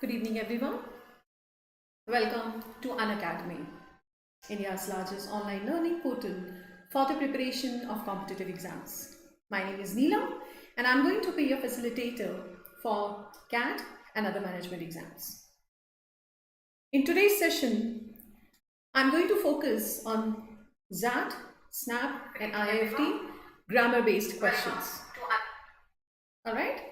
Good evening, everyone. Welcome to Unacademy, India's largest online learning portal for the preparation of competitive exams. My name is Neelam, and I'm going to be your facilitator for CAT and other management exams. In today's session, I'm going to focus on XAT, SNAP, and IIFT grammar-based questions. All right?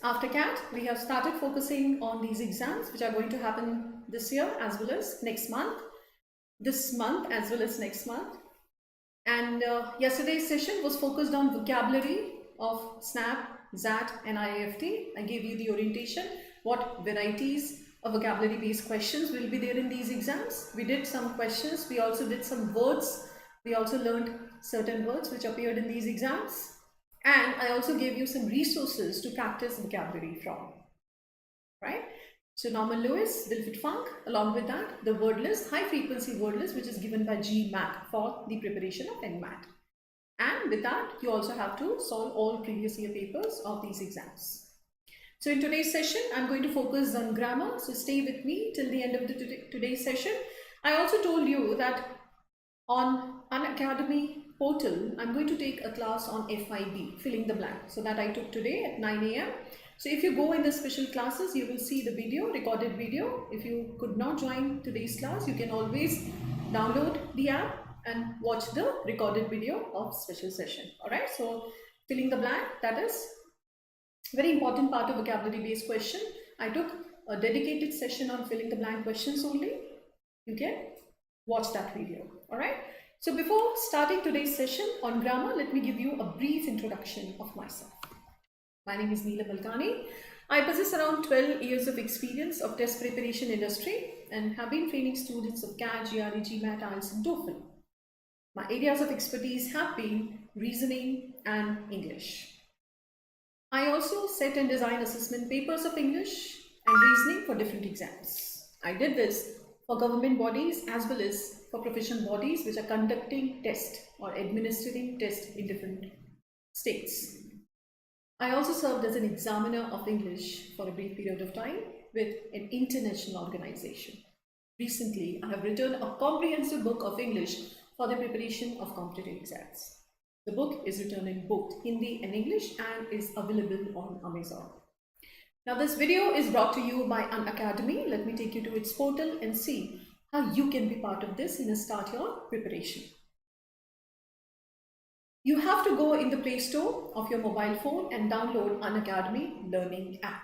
After CAT, we have started focusing on these exams which are going to happen this year as well as next month, this month as well as next month. And yesterday's session was focused on vocabulary of SNAP, XAT and IIFT. I gave you the orientation, what varieties of vocabulary based questions will be there in these exams. We did some questions, we also did some words, we also learned certain words which appeared in these exams. And I also gave you some resources to practice vocabulary from, right? So Norman Lewis, Wilfred Funk, along with that, the word list, high frequency word list, which is given by GMAT for the preparation of NMAT. And with that, you also have to solve all previous year papers of these exams. So in today's session, I'm going to focus on grammar. So stay with me till the end of today's session. I also told you that on Unacademy portal, I'm going to take a class on FIB, filling the blank. So that I took today at 9 a.m. So if you go in the special classes, you will see the video, recorded video. If you could not join today's class, you can always download the app and watch the recorded video of special session. All right. So filling the blank, that is very important part of vocabulary based question. I took a dedicated session on filling the blank questions only. You can watch that video. All right. So before starting today's session on grammar, let me give you a brief introduction of myself. My name is Neelam Malkani. I possess around 12 years of experience of test preparation industry and have been training students of CAT, GRE, GMAT, IELTS and TOEFL. My areas of expertise have been reasoning and English. I also set and design assessment papers of English and reasoning for different exams. I did this for government bodies as well as for professional bodies which are conducting tests or administering tests in different states. I also served as an examiner of English for a brief period of time with an international organization. Recently, I have written a comprehensive book of English for the preparation of competitive exams. The book is written in both Hindi and English and is available on Amazon. Now this video is brought to you by Unacademy. Let me take you to its portal and see how you can be part of this and start your preparation. You have to go in the Play Store of your mobile phone and download Unacademy Learning app.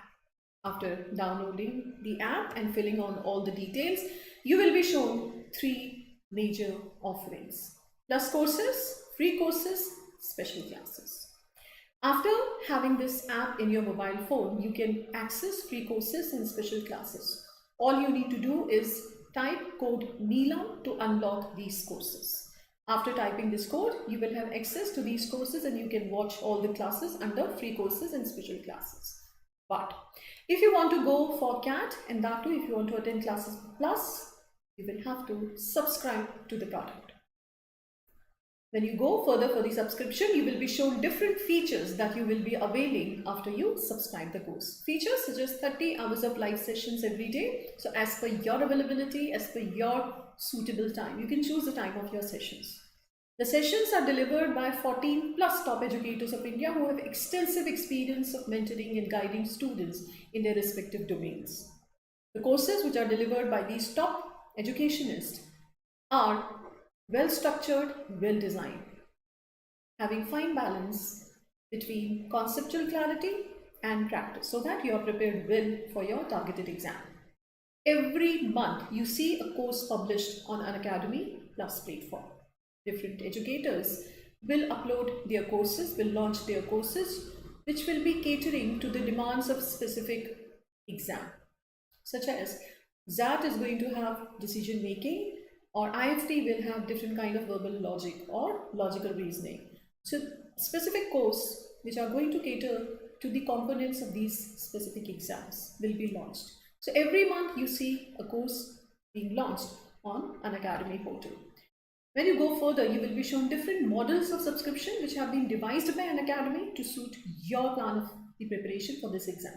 After downloading the app and filling on all the details, you will be shown 3 major offerings: plus courses, free courses, special classes. After having this app in your mobile phone, you can access free courses and special classes. All you need to do is type code Neelam to unlock these courses. After typing this code, you will have access to these courses and you can watch all the classes under free courses and special classes. But if you want to go for CAT, and that too if you want to attend classes plus, you will have to subscribe to the product. When you go further for the subscription, you will be shown different features that you will be availing after you subscribe the course. Features such as 30 hours of live sessions every day. So as per your availability, as per your suitable time, you can choose the time of your sessions. The sessions are delivered by 14 plus top educators of India who have extensive experience of mentoring and guiding students in their respective domains. The courses which are delivered by these top educationists are well structured, well designed, having fine balance between conceptual clarity and practice so that you are prepared well for your targeted exam. Every month you see a course published on Unacademy Plus platform. Different educators will upload their courses, will launch their courses, which will be catering to the demands of specific exam, such as XAT is going to have decision making, or IIFT will have different kind of verbal logic or logical reasoning. So specific course which are going to cater to the components of these specific exams will be launched. So every month you see a course being launched on Unacademy portal. When you go further, you will be shown different models of subscription which have been devised by Unacademy to suit your plan of the preparation for this exam.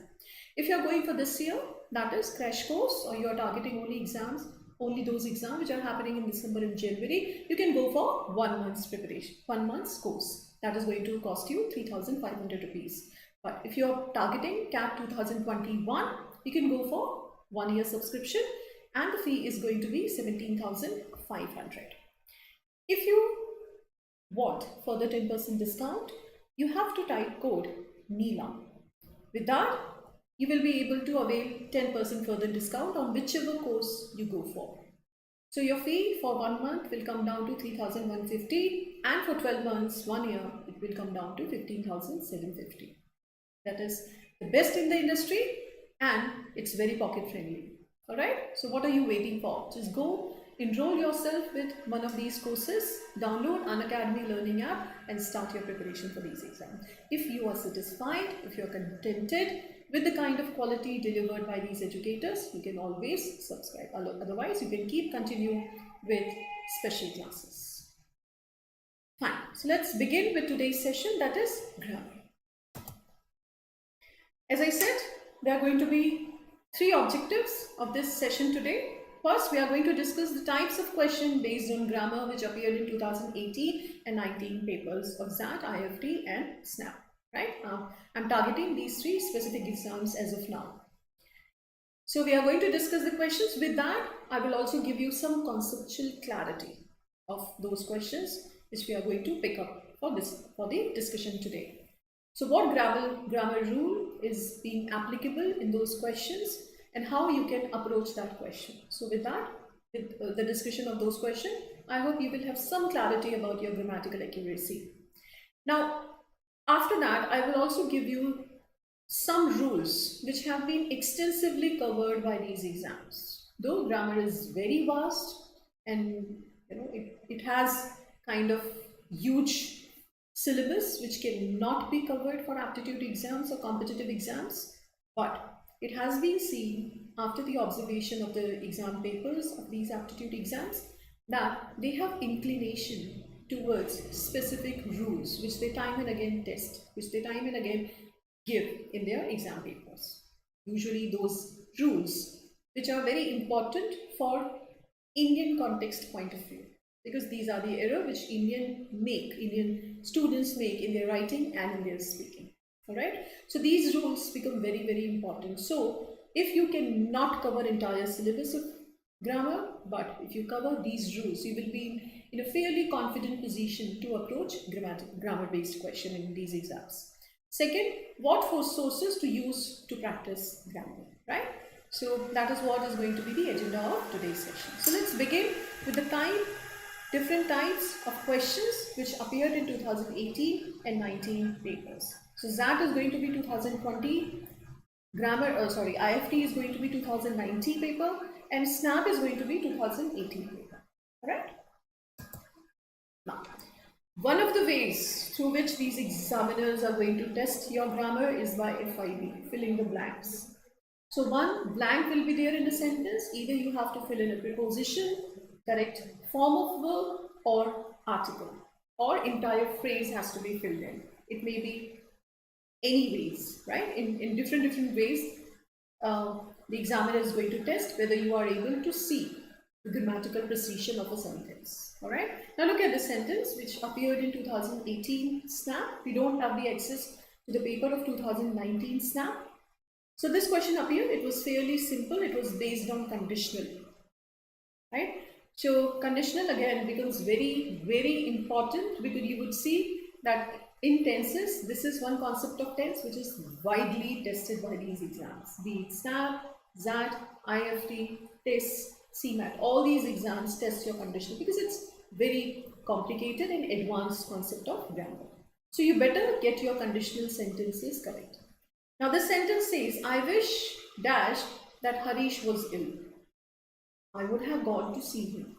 If you're going for this year, that is crash course, or you're targeting only exams, only those exams which are happening in December and January, you can go for 1 month's preparation, 1 month's course. That is going to cost you 3,500 rupees. But if you're targeting CAT 2021, you can go for 1 year subscription and the fee is going to be 17,500. If you want further 10% discount, you have to type code Neelam. With that, you will be able to avail 10% further discount on whichever course you go for. So your fee for 1 month will come down to 3,150 and for 12 months, 1 year, it will come down to 15,750. That is the best in the industry and it's very pocket friendly. Alright, so what are you waiting for? Just go enroll yourself with one of these courses, download Unacademy Learning app and start your preparation for these exams. If you are satisfied, if you are contented with the kind of quality delivered by these educators, you can always subscribe. Otherwise, you can continue with special classes. Fine. So let's begin with today's session, that is grammar. As I said, there are going to be 3 objectives of this session today. First, we are going to discuss the types of questions based on grammar which appeared in 2018 and 19 papers of XAT, IIFT and SNAP. Right? I'm targeting these 3 specific exams as of now. So we are going to discuss the questions. With that, I will also give you some conceptual clarity of those questions which we are going to pick up for the discussion today. So what grammar rule is being applicable in those questions and how you can approach that question. So with that, with the discussion of those questions, I hope you will have some clarity about your grammatical accuracy. Now, after that, I will also give you some rules which have been extensively covered by these exams. Though grammar is very vast and it has kind of huge syllabus which cannot be covered for aptitude exams or competitive exams, but it has been seen after the observation of the exam papers of these aptitude exams that they have inclination towards specific rules which they time and again test, which they time and again give in their exam papers. Usually those rules which are very important for Indian context point of view, because these are the error which Indian students make in their writing and in their speaking. Alright, so these rules become very, very important. So if you cannot cover entire syllabus of grammar, but if you cover these rules, you will be in a fairly confident position to approach grammar-based question in these exams. Second, what 4 sources to use to practice grammar, right? So that is what is going to be the agenda of today's session. So let's begin with the different types of questions which appeared in 2018 and 19 papers. So XAT is going to be 2020, IIFT is going to be 2019 paper, and SNAP is going to be 2018 paper. Alright? Now, one of the ways through which these examiners are going to test your grammar is by FIB, filling the blanks. So one blank will be there in the sentence. Either you have to fill in a preposition, correct form of verb or article, or entire phrase has to be filled in. It may be any ways, right? In different ways, the examiner is going to test whether you are able to see the grammatical precision of a sentence. All right. Now look at the sentence which appeared in 2018 SNAP. We don't have the access to the paper of 2019 SNAP. So this question appeared. It was fairly simple. It was based on conditional. Right. So conditional again becomes very, very important because you would see that in tenses, this is one concept of tense which is widely tested by these exams, be it SNAP, XAT, IIFT, TESS, CMAT. All these exams test your conditional because it's very complicated and advanced concept of grammar. So you better get your conditional sentences correct. Now this sentence says, I wish dash that Harish was ill. I would have gone to see him.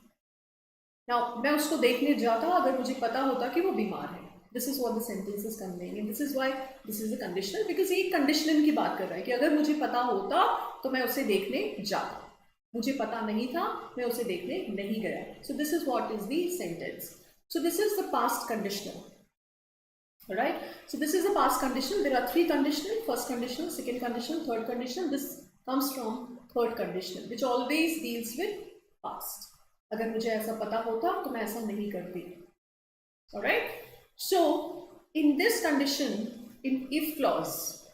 Now मैं उसको देखने जाता अगर मुझे पता होता कि वो बीमार है. This is what the sentence is conveying, and this is why this is a conditional, because ये conditional की बात कर रहा है कि अगर मुझे पता होता तो मैं उसे देखने जाता, मुझे पता नहीं था मैं उसे देखने नहीं गया. So this is what is the sentence. So this is the past conditional. All right. So this is the past conditional. There are three conditional: first conditional, second conditional, third conditional. This comes from third conditional, which always deals with past. अगर मुझे ऐसा पता होता तो मैं ऐसा नहीं करती. All right. So in this condition, in if clause.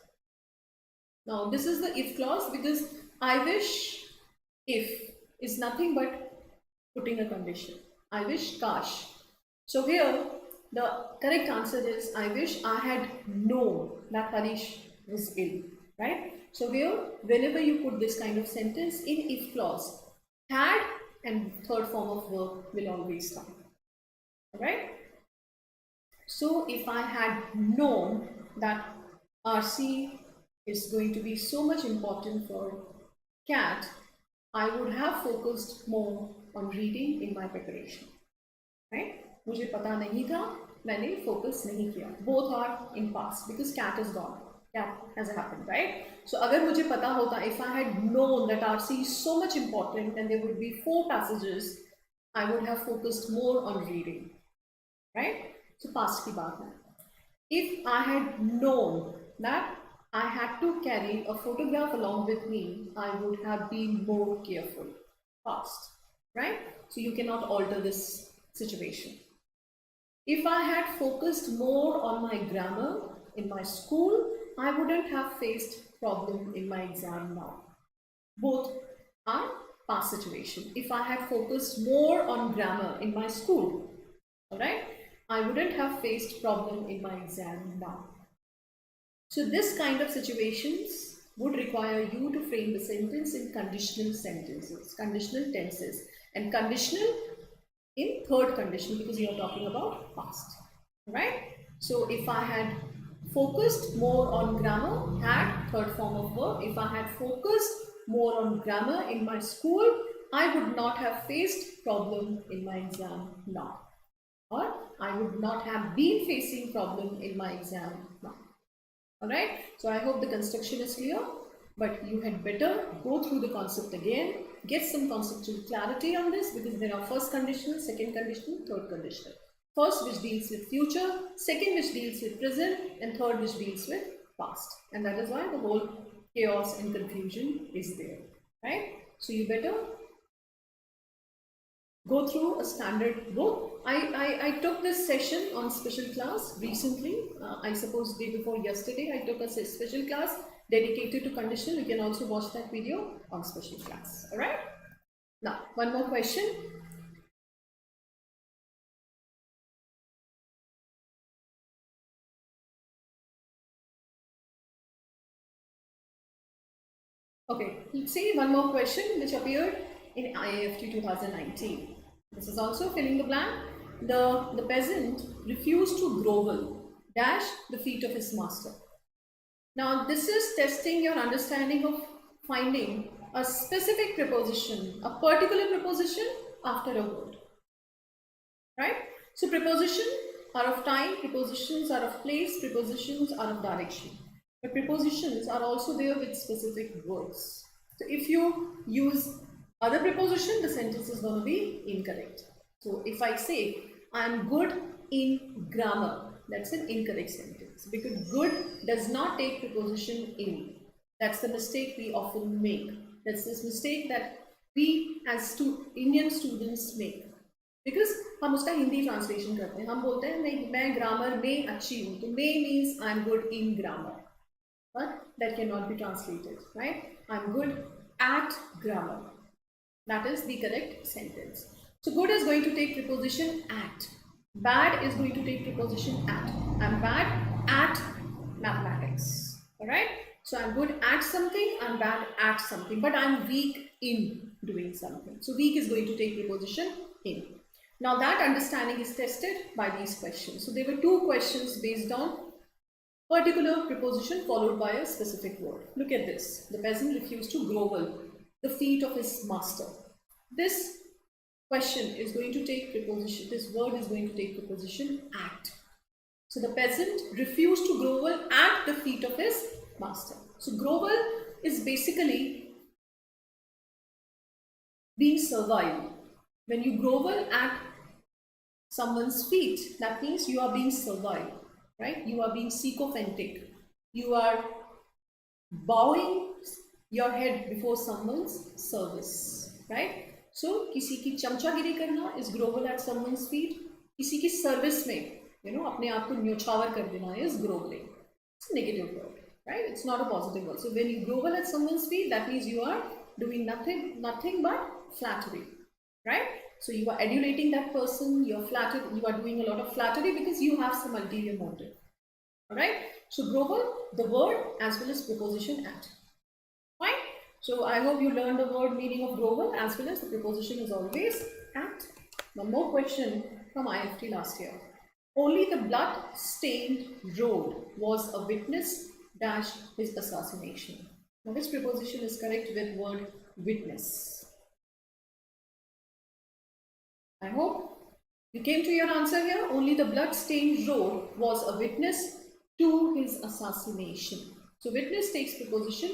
Now this is the if clause because I wish if is nothing but putting a condition. I wish kash. So here the correct answer is I wish I had known that Harish was ill, right? So here whenever you put this kind of sentence in if clause, had and third form of verb will always come. Alright? So if I had known that RC is going to be so much important for cat, I would have focused more on reading in my preparation. Right? मुझे पता नहीं था, मैंने focus नहीं किया. Both are in past because cat is gone. Cat has happened, right? So अगर मुझे पता होता, if I had known that RC is so much important and there would be 4 passages, I would have focused more on reading. Right? So past की बात है. If I had known that I had to carry a photograph along with me, I would have been more careful. Past, right? So you cannot alter this situation. If I had focused more on my grammar in my school, I wouldn't have faced problem in my exam now. Both are past situation. If I had focused more on grammar in my school, all right, I wouldn't have faced problem in my exam now. So this kind of situations would require you to frame the sentence in conditional sentences, conditional tenses, and conditional in third conditional because you are talking about past, right? So if I had focused more on grammar, had third form of verb. If I had focused more on grammar in my school, I would not have faced problem in my exam now, or I would not have been facing problem in my exam now. All right. So I hope the construction is clear. But you had better go through the concept again, get some conceptual clarity on this because there are first conditional, second conditional, third conditional. First which deals with future, second which deals with present, and third which deals with past. And that is why the whole chaos and confusion is there, right? So you better go through a standard book. I took this session on special class recently. I suppose day before yesterday I took a special class dedicated to conditional. You can also watch that video on special class. All right. Now, one more question. Okay, let's see one more question which appeared in IIFT 2019. This is also filling the blank. The peasant refused to grovel, dash the feet of his master. Now, this is testing your understanding of finding a specific preposition, a particular preposition after a word, right? So, prepositions are of time, prepositions are of place, prepositions are of direction. But prepositions are also there with specific words. So, if you use other preposition, the sentence is going to be incorrect. So, if I say, I am good in grammar, that's an incorrect sentence because good does not take preposition in. That's the mistake we often make. That's this mistake that we as Indian students make. Because हम उसका Hindi translation करते हैं, हम बोलते हैं नहीं मैं grammar में अच्छी हूँ, तो may means I'm good in grammar, but that cannot be translated, right? I'm good at grammar. That is the correct sentence. So good is going to take preposition at. Bad is going to take preposition at. I'm bad at mathematics. Alright? So I'm good at something, I'm bad at something, but I'm weak in doing something. So weak is going to take preposition in. Now that understanding is tested by these questions. So there were 2 questions based on particular preposition followed by a specific word. Look at this. The peasant refused to grovel the feet of his master. This question is going to take preposition, this word is going to take preposition at. So the peasant refused to grovel at the feet of his master. So grovel is basically being servile. When you grovel at someone's feet, that means you are being servile, right? You are being sycophantic. You are bowing your head before someone's service, right? So किसी की चमचागिरी करना is grovel at someone's feet. किसी की service में अपने आप को न्योछावर कर देना is groveling. It's a negative word, right? It's not a positive word. So when you grovel at someone's feet, that means you are doing nothing but flattery, right? So you are adulating that person. You are doing a lot of flattery because you have some ulterior motive. Alright, so grovel, the word as well as preposition at. Fine. So I hope you learned the word meaning of grovel as well as the preposition is always at. One more question from IIFT last year. Only the blood-stained road was a witness dash his assassination. Now which preposition is correct with word witness? I hope you came to your answer here. Only the blood-stained road was a witness to his assassination. So witness takes preposition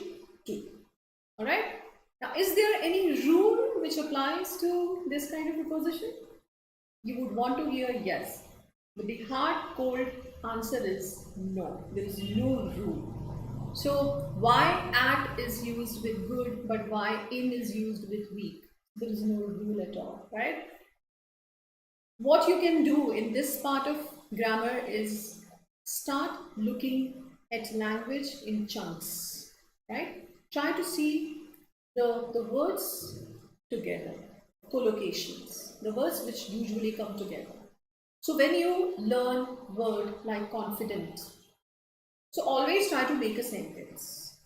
to. Alright. Now is there any rule which applies to this kind of preposition? You would want to hear yes. But the hard cold answer is no. There is no rule. So why at is used with good but why in is used with weak? There is no rule at all, right? What you can do in this part of grammar is start looking at language in chunks, right? Try to see the words together, collocations, the words which usually come together. So when you learn word like confident, so always try to make a sentence.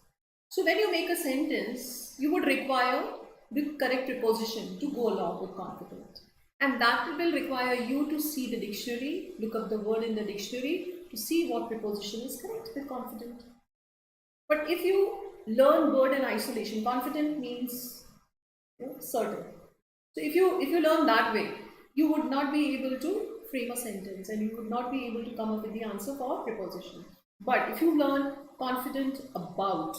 So when you make a sentence, you would require the correct preposition to go along with confident. And that will require you to see the dictionary, look up the word in the dictionary to see what preposition is correct with confident. But if you learn word in isolation, confident means certain. So if you learn that way, you would not be able to frame a sentence and you would not be able to come up with the answer for preposition. But if you learn confident about,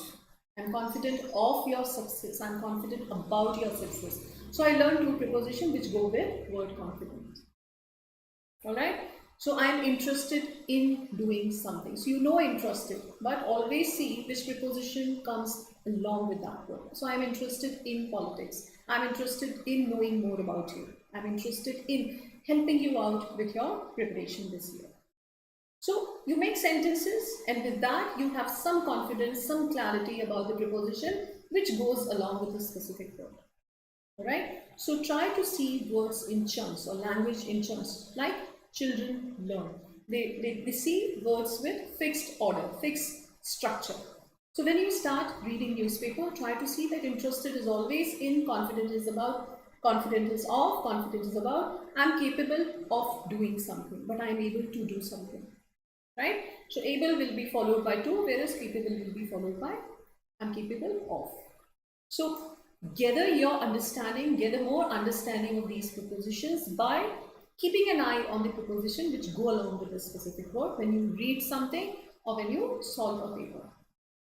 I'm confident of your success, I'm confident about your success. So I learned two prepositions which go with word confident. Alright? So I am interested in doing something. So you know interested, but always see which preposition comes along with that word. So I am interested in politics. I am interested in knowing more about you. I am interested in helping you out with your preparation this year. So you make sentences and with that you have some confidence, some clarity about the preposition which goes along with a specific word. Alright, so try to see words in chunks or language in chunks like children learn. They see words with fixed order, fixed structure. So when you start reading newspaper, try to see that interested is always in, confident is about, confident is of, confident is about, I'm capable of doing something, but I'm able to do something. Right? So able will be followed by to, whereas capable will be followed by I'm capable of. So gather your understanding, gather more understanding of these prepositions by keeping an eye on the preposition which go along with the specific word when you read something or when you solve a paper.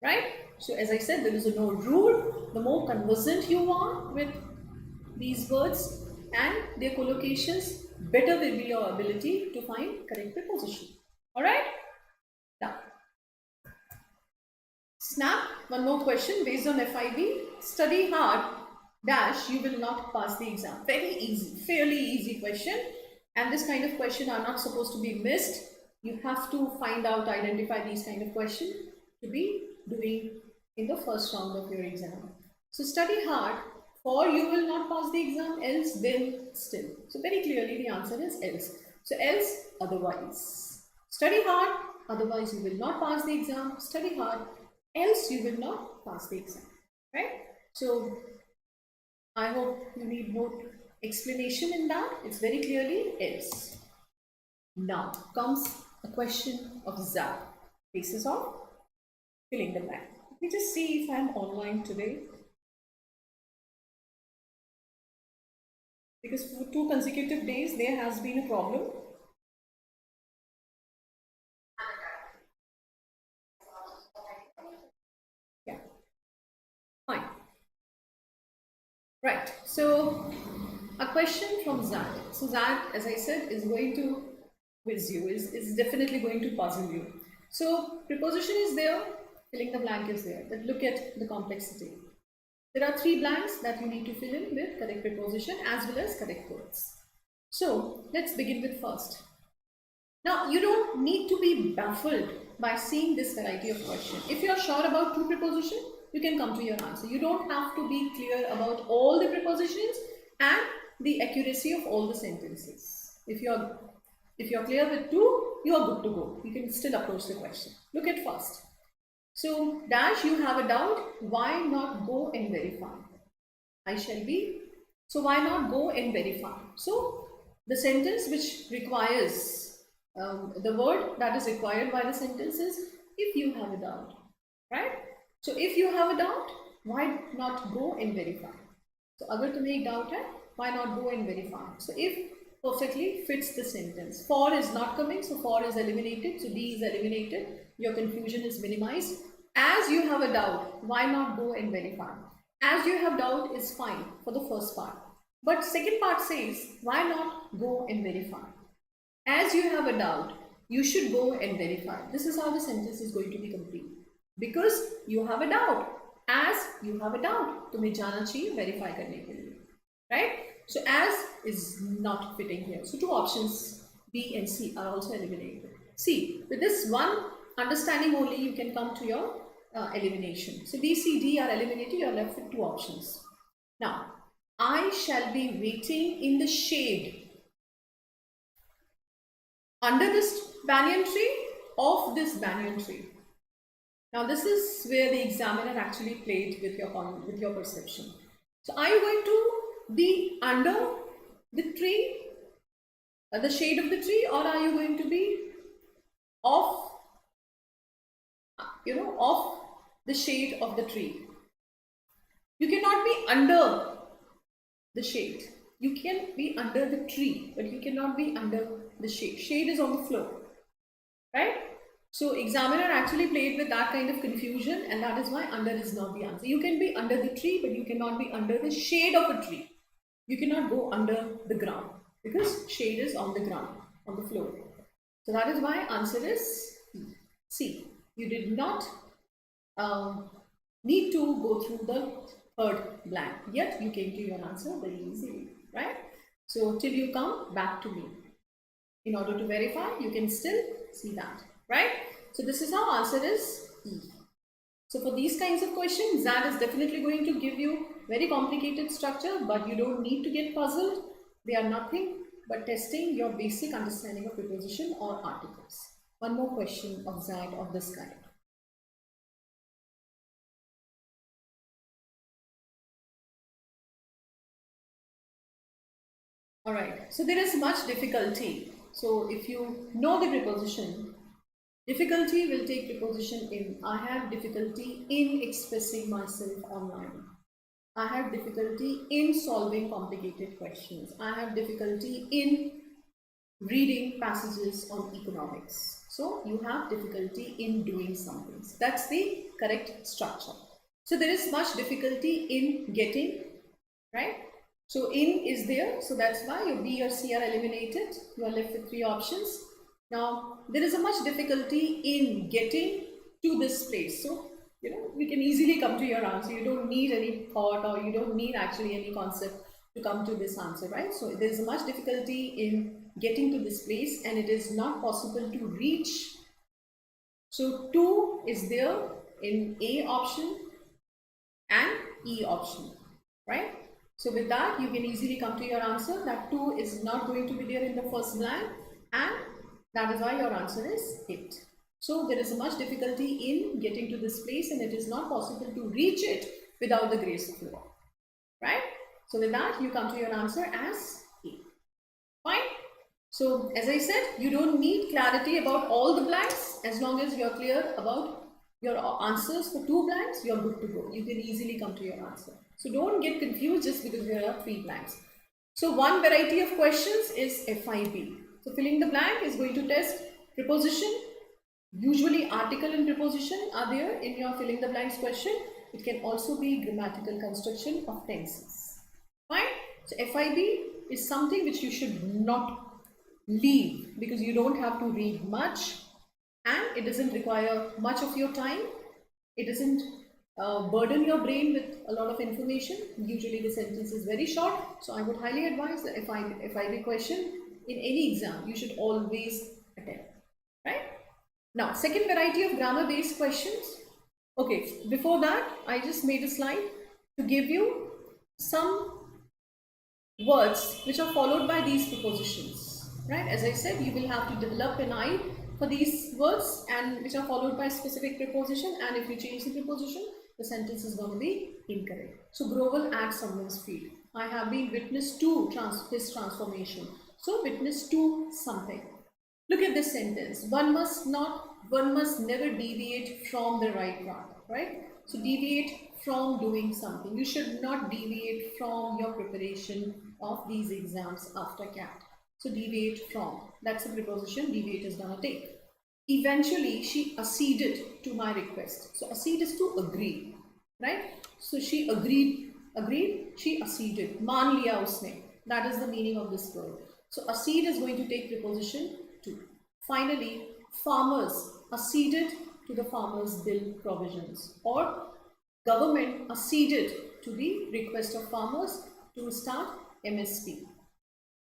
Right? So as I said, there is no rule. The more conversant you are with these words and their collocations, better will be your ability to find correct preposition. Alright? Now, SNAP, one more question based on FIB. Study hard, dash, you will not pass the exam. Very easy, fairly easy question. And this kind of question are not supposed to be missed. You have to find out, identify these kind of questions to be doing in the first round of your exam. So study hard, or you will not pass the exam, else then still. So very clearly the answer is else. So else, otherwise. Study hard, otherwise you will not pass the exam. Study hard, else you will not pass the exam. Right? So I hope you need more explanation in that. It's very clearly else. Now comes a question of ZAP, basis of filling the blank. Let me just see if I'm online today. Because for 2 consecutive days there has been a problem. Yeah, fine. Right, so a question from Zad. So Zad, as I said, is going to quiz you, is definitely going to puzzle you. So preposition is there, filling the blank is there, but look at the complexity. There are 3 blanks that you need to fill in with correct preposition as well as correct words. So let's begin with first. Now you don't need to be baffled by seeing this variety of question. If you are sure about 2 preposition, you can come to your answer. You don't have to be clear about all the prepositions and the accuracy of all the sentences. If you're clear with 2, you are good to go. You can still approach the question. Look at first. So, dash, you have a doubt, why not go and verify? I shall be. So, why not go and verify? So, the sentence which requires, the word that is required by the sentence is, if you have a doubt, right? So, if you have a doubt, why not go and verify? So, agar tumhe ek doubt hai, why not go and verify? So, if perfectly fits the sentence. For is not coming, so for is eliminated, so D is eliminated. Your confusion is minimized. As you have a doubt, why not go and verify? As you have doubt is fine for the first part. But second part says, why not go and verify? As you have a doubt, you should go and verify. This is how the sentence is going to be complete. Because you have a doubt. As you have a doubt, तुम्हें जाना चाहिए verify करने के लिए, right? So as is not fitting here. So 2 options B and C are also eliminated. See, with this one understanding only, you can come to your elimination. So B, C, D are eliminated. You are left with 2 options. Now, I shall be waiting in the shade under this banyan tree, of this banyan tree. Now, this is where the examiner actually played with your perception. So, are you going to be under the tree, the shade of the tree, or are you going to be off, off the shade of the tree? You cannot be under the shade. You can be under the tree, but you cannot be under the shade. Shade is on the floor, right? So examiner actually played with that kind of confusion, and that is why under is not the answer. You can be under the tree, but you cannot be under the shade of a tree. You cannot go under the ground because shade is on the ground, on the floor. So that is why answer is C. You did not need to go through the third blank, yet you came to your answer very easily, right? So till you come back to me. In order to verify, you can still see that, right? So this is how answer is E. So for these kinds of questions, that is definitely going to give you very complicated structure, but you don't need to get puzzled. They are nothing but testing your basic understanding of preposition or articles. One more question of that of this kind. All right, so there is much difficulty. So if you know the preposition, difficulty will take preposition in. I have difficulty in expressing myself online. I have difficulty in solving complicated questions. I have difficulty in reading passages on economics. So you have difficulty in doing something. That's the correct structure. So there is much difficulty in getting, right? So in is there, so that's why your B or C are eliminated. You are left with 3 options. Now there is a much difficulty in getting to this place. So we can easily come to your answer. You don't need any thought, or you don't need actually any concept to come to this answer, right? So there is a much difficulty in getting to this place, and it is not possible to reach. So 2 is there in A option and E option, right? So with that, you can easily come to your answer that 2 is not going to be there in the first blank, and that is why your answer is it. So there is a much difficulty in getting to this place, and it is not possible to reach it without the grace of law, right? So with that, you come to your answer as A. Fine. So as I said, you don't need clarity about all the blanks. As long as you're clear about your answers for 2 blanks, you're good to go. You can easily come to your answer. So don't get confused just because there are 3 blanks. So one variety of questions is FIB. So filling the blank is going to test preposition. Usually article and preposition are there in your filling the blanks question. It can also be grammatical construction of tenses. Fine. So FIB is something which you should not leave because you don't have to read much and it doesn't require much of your time. It doesn't burden your brain with a lot of information. Usually the sentence is very short. So I would highly advise that if I be questioned in any exam, you should always attempt, right? Now, second variety of grammar-based questions. Okay, before that, I just made a slide to give you some words which are followed by these prepositions, right? As I said, you will have to develop an eye for these words and which are followed by specific preposition, and if you change the preposition, the sentence is going to be incorrect. So grovel at someone's feet. I have been witness to his transformation. So witness to something. Look at this sentence. One must never deviate from the right path, right? So deviate from doing something. You should not deviate from your preparation of these exams after CAT. So deviate from. That's the preposition deviate is gonna take. Eventually, she acceded to my request. So accede is to agree, right? So she agreed, she acceded. Maan liya usne. That is the meaning of this word. So accede is going to take preposition to. Finally, farmers acceded to the farmers' bill provisions, or government acceded to the request of farmers to start MSP,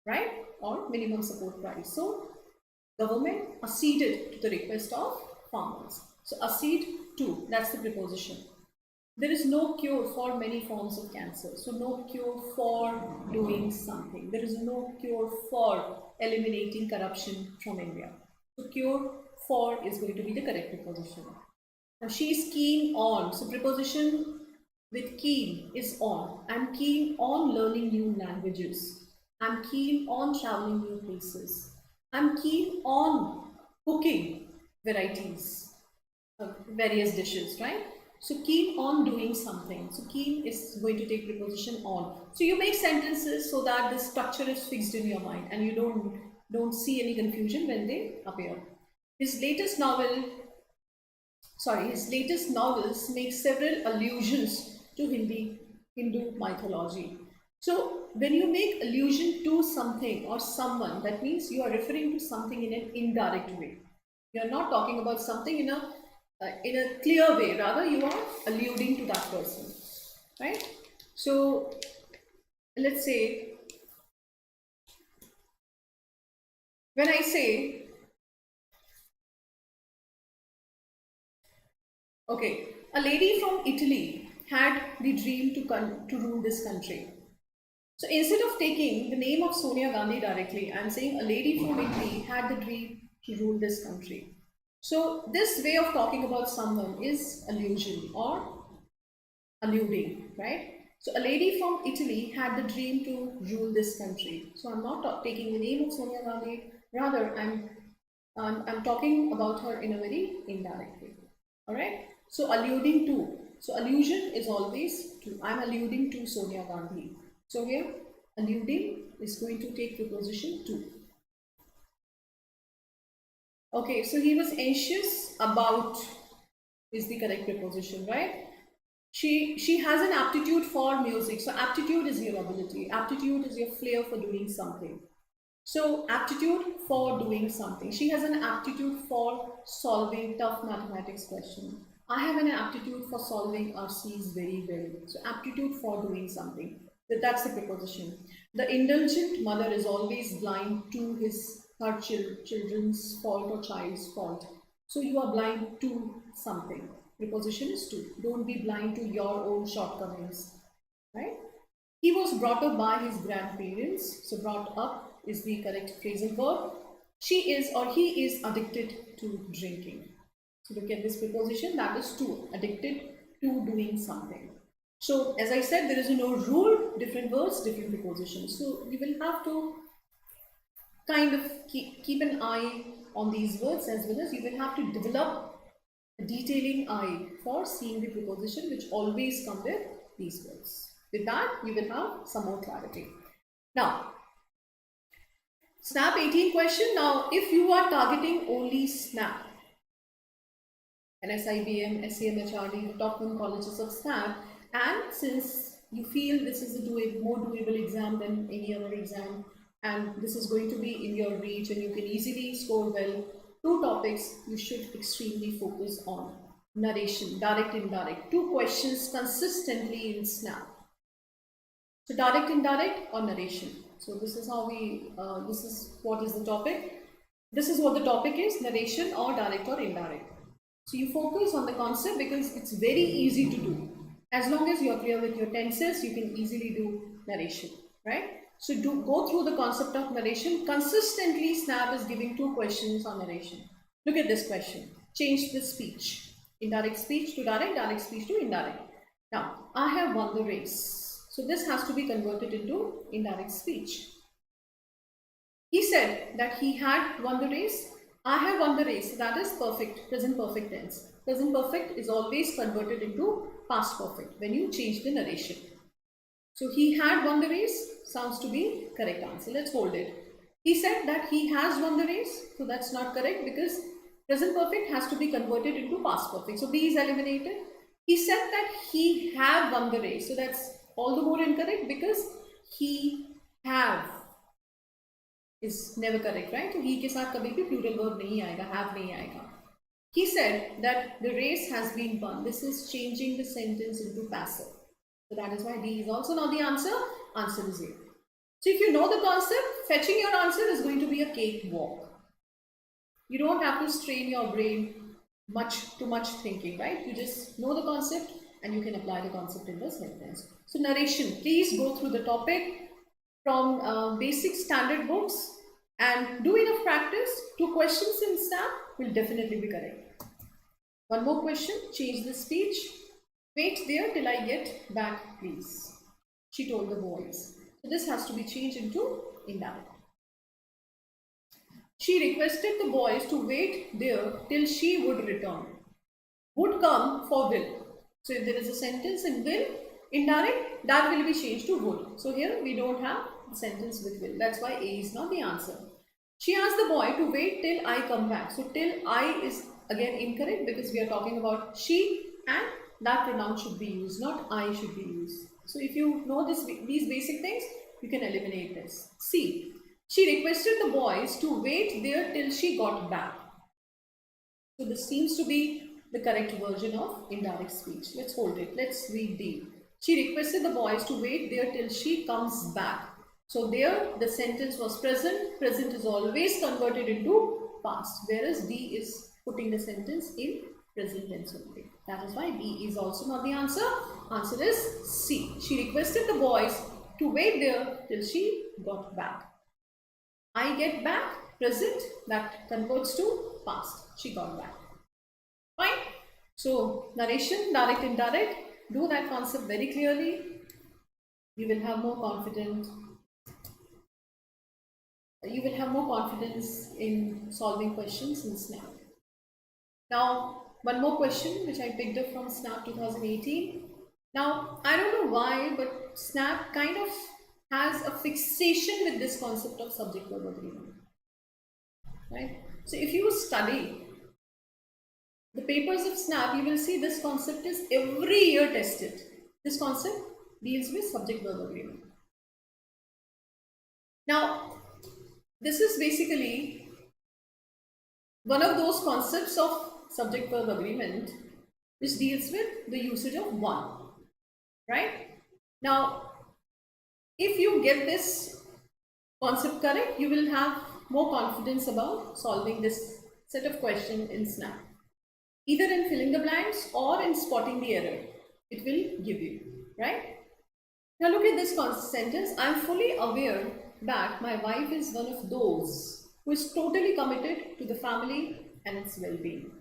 right? Or minimum support price. So government acceded to the request of farmers. So accede to, that's the preposition. There is no cure for many forms of cancer. So no cure for doing something. There is no cure for eliminating corruption from India. So cure for is going to be the correct preposition. Now she is keen on. So preposition with keen is on. I'm keen on learning new languages. I'm keen on traveling new places. I'm keen on cooking varieties, various dishes, right? So keen on doing something. So keen is going to take preposition on. So you make sentences so that the structure is fixed in your mind and you don't see any confusion when they appear. His latest novels make several allusions to Hindu mythology. So when you make allusion to something or someone, that means you are referring to something in an indirect way. You are not talking about something in a clear way. Rather, you are alluding to that person, right? So let's say when I say, okay, a lady from Italy had the dream to rule this country. So instead of taking the name of Sonia Gandhi directly, I'm saying a lady from Italy had the dream to rule this country. So this way of talking about someone is allusion or alluding, right? So a lady from Italy had the dream to rule this country. So I'm not taking the name of Sonia Gandhi, rather I'm talking about her in a very indirect way. All right. So alluding to. So allusion is always to. I'm alluding to Sonia Gandhi. So here alluding is going to take preposition to. Okay. So he was anxious about is the correct preposition, right? She has an aptitude for music. So aptitude is your ability. Aptitude is your flair for doing something. So aptitude for doing something. She has an aptitude for solving tough mathematics questions. I have an aptitude for solving RCs very well. So aptitude for doing something. That's the preposition. The indulgent mother is always blind to her children's fault or child's fault. So you are blind to something. Preposition is to. Don't be blind to your own shortcomings, right? He was brought up by his grandparents. So brought up is the correct phrasal verb. She is or he is addicted to drinking. So look at this preposition, that is to, addicted to doing something. So as I said, there is no rule, different words, different prepositions. So you will have to kind of keep an eye on these words, as well as you will have to develop a detailing eye for seeing the preposition which always come with these words. With that, you will have some more clarity. Now, SNAP 18 question. Now, if you are targeting only SNAP, NSIBM, SEM, HRD, the top 1 colleges of SNAP, and since you feel this is a more doable exam than any other exam, and this is going to be in your reach and you can easily score well. Two topics you should extremely focus on: narration, direct, indirect. Two questions consistently in SNAP. So direct, indirect, or narration. So this is how we, this is what is the topic. This is what the topic is: narration or direct or indirect. So you focus on the concept because it's very easy to do. As long as you're clear with your tenses, you can easily do narration, right? So go through the concept of narration. Consistently, SNAP is giving two questions on narration. Look at this question. Change the speech. Indirect speech to direct, direct speech to indirect. Now, I have won the race. So this has to be converted into indirect speech. He said that he had won the race. I have won the race. That is perfect, present perfect tense. Present perfect is always converted into past perfect when you change the narration. So he had won the race sounds to be correct answer. Let's hold it. He said that he has won the race. So that's not correct because present perfect has to be converted into past perfect. So B is eliminated. He said that he have won the race. So that's all the more incorrect because he have is never correct, right? So he के साथ कभी भी plural verb नहीं आएगा, have नहीं आएगा. He said that the race has been won. This is changing the sentence into passive. So that is why D is also not the answer. Answer is A. So if you know the concept, fetching your answer is going to be a cakewalk. You don't have to strain your brain too much thinking, right? You just know the concept and you can apply the concept in the sentence. So narration, please go through the topic from basic standard books and do enough practice. Two questions in SNAP will definitely be correct. One more question, change the speech. Wait there till I get back, please. She told the boys. So this has to be changed into indirect. She requested the boys to wait there till she would return. Would come for will. So if there is a sentence in will, indirect, that will be changed to would. So here we don't have the sentence with will. That's why A is not the answer. She asked the boy to wait till I come back. So till I is again incorrect because we are talking about she and that pronoun should be used, not I should be used. So if you know these basic things, you can eliminate this. C. She requested the boys to wait there till she got back. So this seems to be the correct version of indirect speech. Let's hold it. Let's read D. She requested the boys to wait there till she comes back. So there the sentence was present. Present is always converted into past, whereas D is putting the sentence in present tense only. That is why D is also not the answer. Answer is C. She requested the boys to wait there till she got back. I get back, present, that converts to past. She got back. Fine. So narration, direct, indirect, do that concept very clearly. You will have more confidence. You will have more confidence in solving questions in SNAP. Now, one more question which I picked up from SNAP 2018. Now, I don't know why, but SNAP kind of has a fixation with this concept of subject-verb agreement, right? So if you study the papers of SNAP, you will see this concept is every year tested. This concept deals with subject-verb agreement. Now, this is basically one of those concepts of subject-verb agreement which deals with the usage of one, right? Now, if you get this concept correct, you will have more confidence about solving this set of questions in SNAP. Either in filling the blanks or in spotting the error, it will give you, right? Now look at this sentence. I am fully aware that my wife is one of those who is totally committed to the family and its well-being.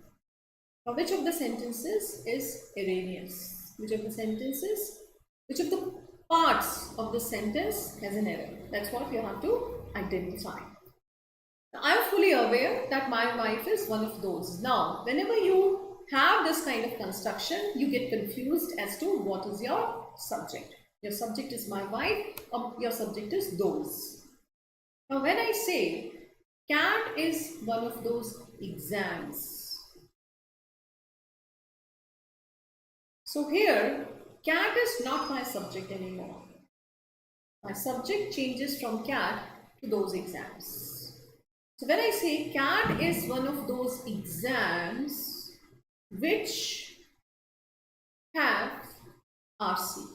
Now which of the sentences is erroneous? Which of the parts of the sentence has an error? That's what you have to identify. Now, I am fully aware that my wife is one of those. Now, whenever you have this kind of construction, you get confused as to what is your subject. Your subject is my wife, or your subject is those. Now, when I say CAT is one of those exams, so here CAT is not my subject anymore. My subject changes from CAT to those exams. So when I say CAT is one of those exams which have RC.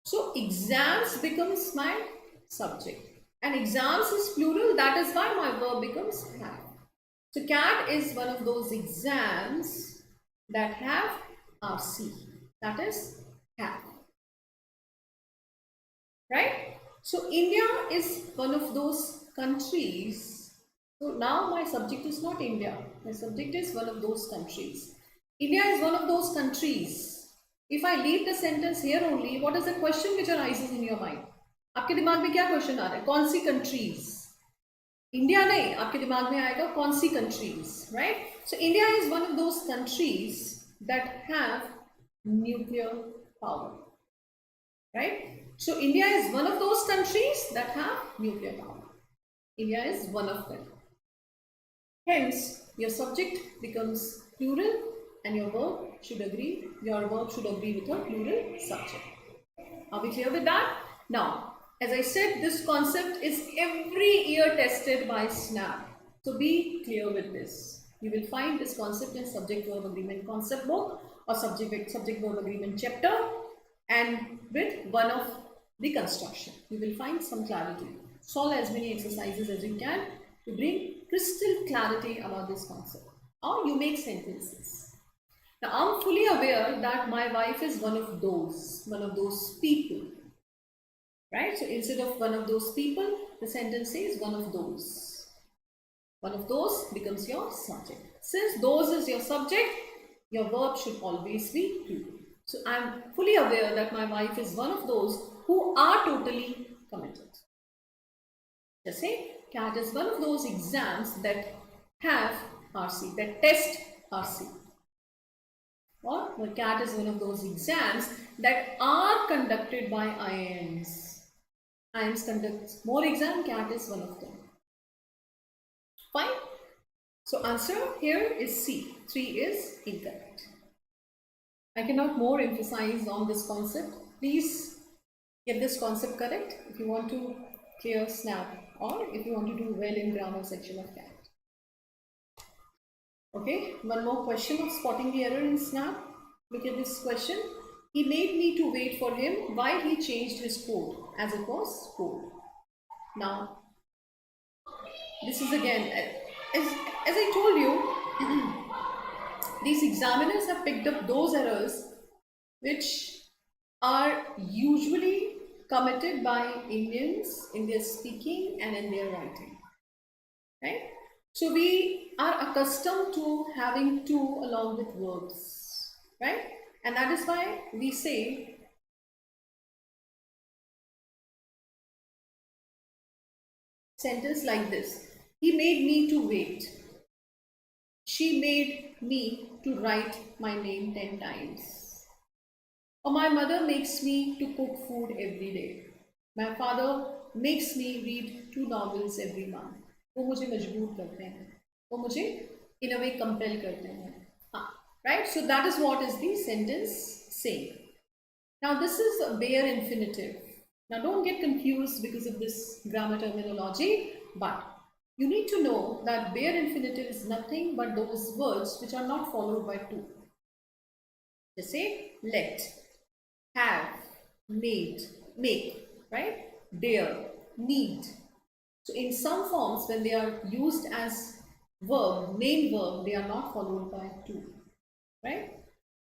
So exams becomes my subject. And exams is plural, that is why my verb becomes have. So CAT is one of those exams that have RC. That is have. Right? So India is one of those countries. So now my subject is not India. My subject is one of those countries. India is one of those countries. If I leave the sentence here only, what is the question which arises in your mind? आपके दिमाग में क्या question आ रहा है? कौन सी countries? India नहीं, आपके दिमाग में आएगा कौन सी countries, right? So India is one of those countries that have nuclear power, right? So India is one of those countries that have nuclear power. India is one of them. Hence, your subject becomes plural and your verb should agree. Your verb should agree with a plural subject. Are we clear with that? Now, as I said, this concept is every year tested by SNAP. So be clear with this. You will find this concept in subject-verb agreement concept book or subject-verb agreement chapter, and with one of the construction. You will find some clarity. Solve as many exercises as you can to bring crystal clarity about this concept. Or you make sentences. Now, I'm fully aware that my wife is one of those people. Right? So instead of one of those people, the sentence says one of those. One of those becomes your subject. Since those is your subject, your verb should always be plural. So I'm fully aware that my wife is one of those who are totally committed. Just say, CAT is one of those exams that have RC, that test RC. Or CAT is one of those exams that are conducted by IIMs. IIMs conducts more exam, CAT is one of them. Fine. So answer here is C. 3 is incorrect. I cannot more emphasize on this concept. Please get this concept correct if you want to clear SNAP or if you want to do well in grammar section of CAT. Okay, one more question of spotting the error in SNAP. Look at this question. He made me to wait for him while he changed his coat as it was cold. Now, this is again, as I told you, these examiners have picked up those errors which are usually committed by Indians in their speaking and in their writing, right? So we are accustomed to having to along with verbs, right? And that is why we say sentence like this. He made me to wait. She made me to write my name 10 times. Or my mother makes me to cook food every day. My father makes me read 2 novels every month. वो मुझे मजबूर करते हैं, वो मुझे in a way compel करते हैं. Right? So that is what is the sentence saying. Now this is a bare infinitive. Now don't get confused because of this grammar terminology, but you need to know that bare infinitive is nothing but those words which are not followed by to. Just say let, have, made, make, right? Dare, need. So in some forms, when they are used as verb, main verb, they are not followed by to, right?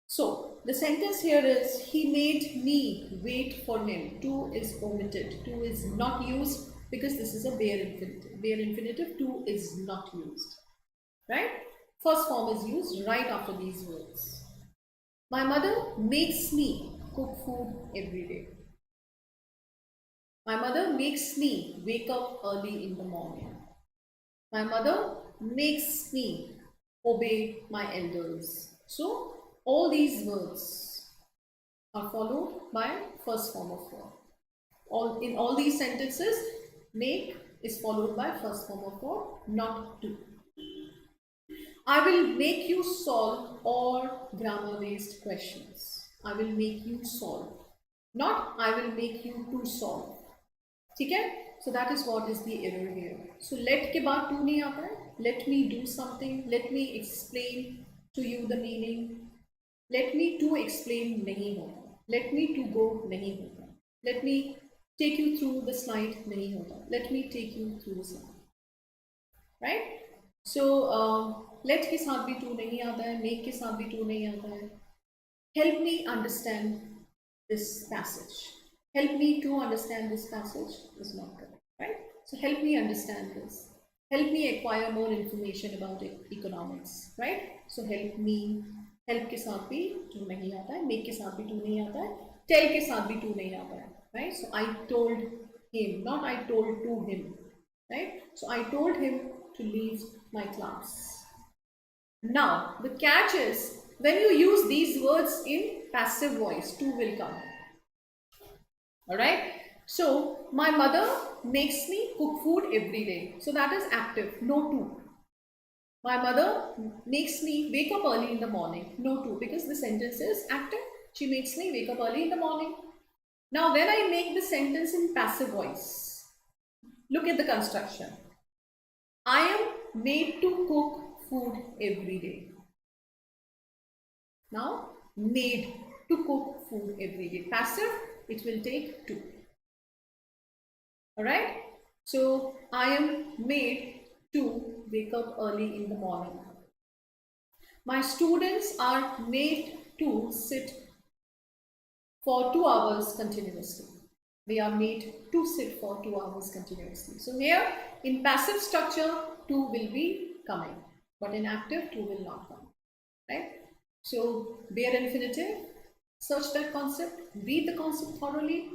So the sentence here is, he made me wait for him. To is omitted. To is not used because this is a bare infinitive. Bare infinitive, to is not used, right? First form is used right after these words. My mother makes me cook food every day. My mother makes me wake up early in the morning. My mother makes me obey my elders. So all these words are followed by first form of verb. In all these sentences, make is followed by first form of verb, not to. I will make you solve all grammar-based questions. I will make you solve. Not I will make you to solve. Okay? So that is what is the error here. So let के बाद to नहीं आता है. Let me do something. Let me explain to you the meaning. Let me to explain नहीं होता. Let me to go नहीं होता. Let me take you through the slide नहीं होता. Let me take you through the slide. Right? So let के साथ भी to नहीं आता है. Make के साथ भी to नहीं आता है. Help me understand this passage. Help me to understand this passage is not correct, right? So help me understand this. Help me acquire more information about economics, right? So help me. Help के साथ भी to नहीं आता है. Make के साथ भी to नहीं आता है. Tell के साथ भी to नहीं आता है, right? So I told him, not I told to him, right? So I told him to leave my class. Now the catch is, when you use these words in passive voice, to will come. Alright? So, my mother makes me cook food every day. So that is active, no to. My mother makes me wake up early in the morning, no to, because the sentence is active. She makes me wake up early in the morning. Now when I make the sentence in passive voice, look at the construction. I am made to cook food every day. Now, made to cook food every day. Passive, it will take to. Alright? So, I am made to wake up early in the morning. My students are made to sit for 2 hours continuously. They are made to sit for 2 hours continuously. So, here in passive structure, to will be coming, but in active, to will not come. Right? So, bare infinitive, search that concept, read the concept thoroughly.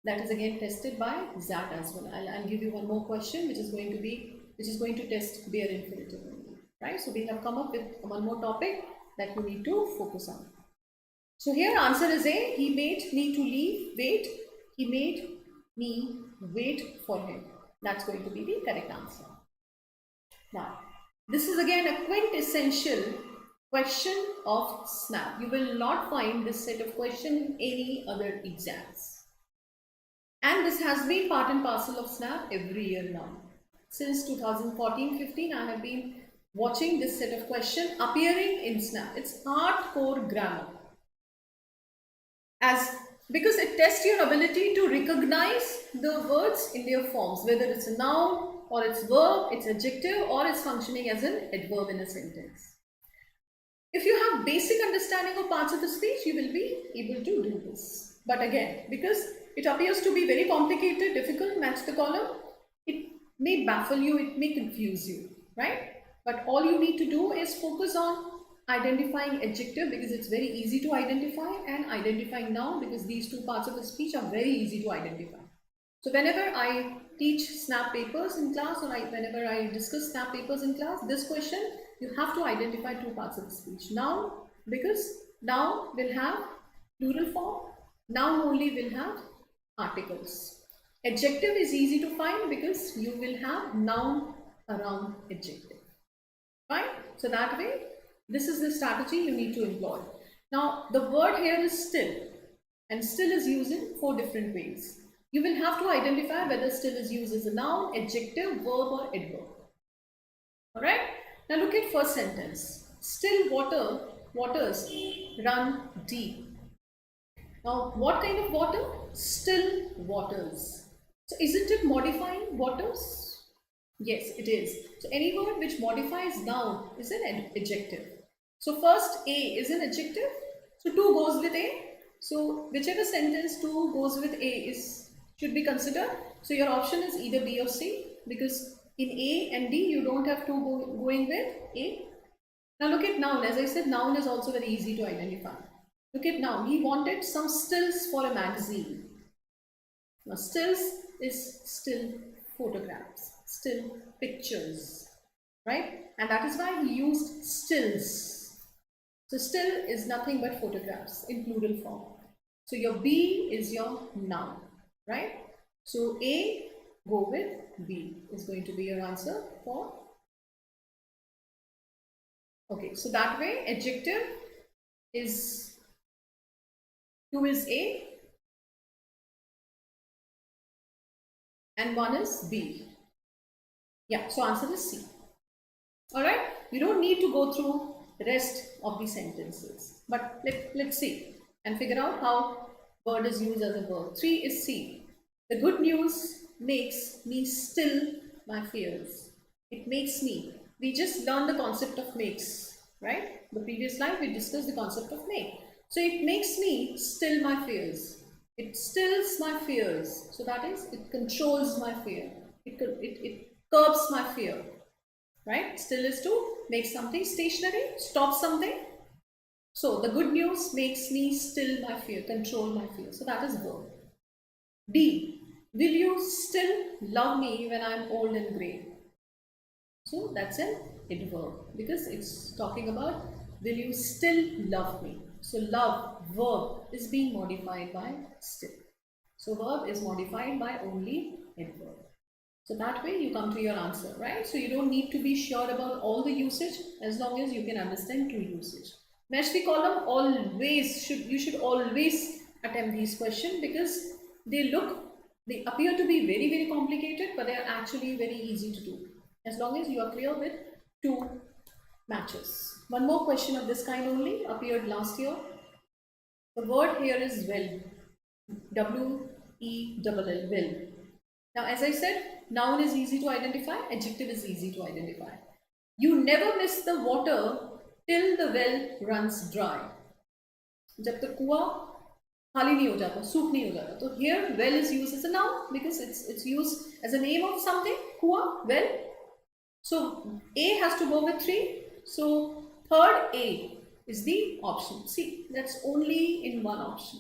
That is again tested by ZAT as well. I'll give you one more question, which is going to test bare infinitive only, right? So we have come up with one more topic that you need to focus on. So here answer is A. He made me to leave, wait. He made me wait for him. That's going to be the correct answer. Now, this is again a quintessential question of SNAP. You will not find this set of questions in any other exams. And this has been part and parcel of SNAP every year now. Since 2014-15, I have been watching this set of questions appearing in SNAP. It's hardcore grammar. Because it tests your ability to recognize the words in their forms, whether it's a noun or it's verb, it's adjective, or it's functioning as an adverb in a sentence. If you have basic understanding of parts of the speech, you will be able to do this. But again, because it appears to be very complicated, difficult, match the column, it may baffle you, it may confuse you, right? But all you need to do is focus on identifying adjective, because it's very easy to identify, and identifying noun, because these two parts of the speech are very easy to identify. So whenever I teach SNAP papers in class, or whenever I discuss SNAP papers in class, this question, you have to identify two parts of the speech. Noun, because noun will have plural form, noun only will have articles. Adjective is easy to find because you will have noun around adjective. Fine? So that way, this is the strategy you need to employ. Now, the word here is still, and still is used in 4 different ways. You will have to identify whether still is used as a noun, adjective, verb, or adverb. Alright? Now look at first sentence. Still waters run deep. Now, what kind of water? Still waters. So, isn't it modifying waters? Yes, it is. So, any word which modifies noun is an adjective. So, first A is an adjective. So, to goes with A. So, whichever sentence to goes with A should be considered. So, your option is either B or C, because in A and D you don't have to going with A. Now, look at noun. As I said, noun is also very easy to identify. Look at now, he wanted some stills for a magazine. Now, stills is still photographs, still pictures, right? And that is why he used stills. So, still is nothing but photographs in plural form. So, your B is your noun, right? So, A, go with B is going to be your answer for. Okay, so that way, adjective is 2 is A, and one is B. Yeah, so answer is C. All right, you don't need to go through the rest of the sentences, but let's see and figure out how word is used as a verb. 3 is C. The good news makes me still my fears. It makes me. We just learned the concept of makes, right? The previous slide we discussed the concept of make. So it makes me still my fears. It stills my fears. So that is, it controls my fear. It curbs my fear. Right? Still is to make something stationary, stop something. So the good news makes me still my fear, control my fear. So that is verb. D. Will you still love me when I'm old and grey? So that's an adverb because it's talking about will you still love me? So love, verb, is being modified by still. So verb is modified by only adverb. So that way you come to your answer, right? So you don't need to be sure about all the usage as long as you can understand two usage. Match column, always you should always attempt these questions because they appear to be very, very complicated, but they are actually very easy to do as long as you are clear with two matches. One more question of this kind only appeared last year. The word here is well. W-E-L-L, well. Now, as I said, noun is easy to identify, adjective is easy to identify. You never miss the water till the well runs dry. जब तक कुआं खाली नहीं हो जाता, सूख नहीं हो जाता. तो here well is used as a noun because it's used as a name of something. कुआं, well. So A has to go with 3. So third A is the option. See, that's only in one option.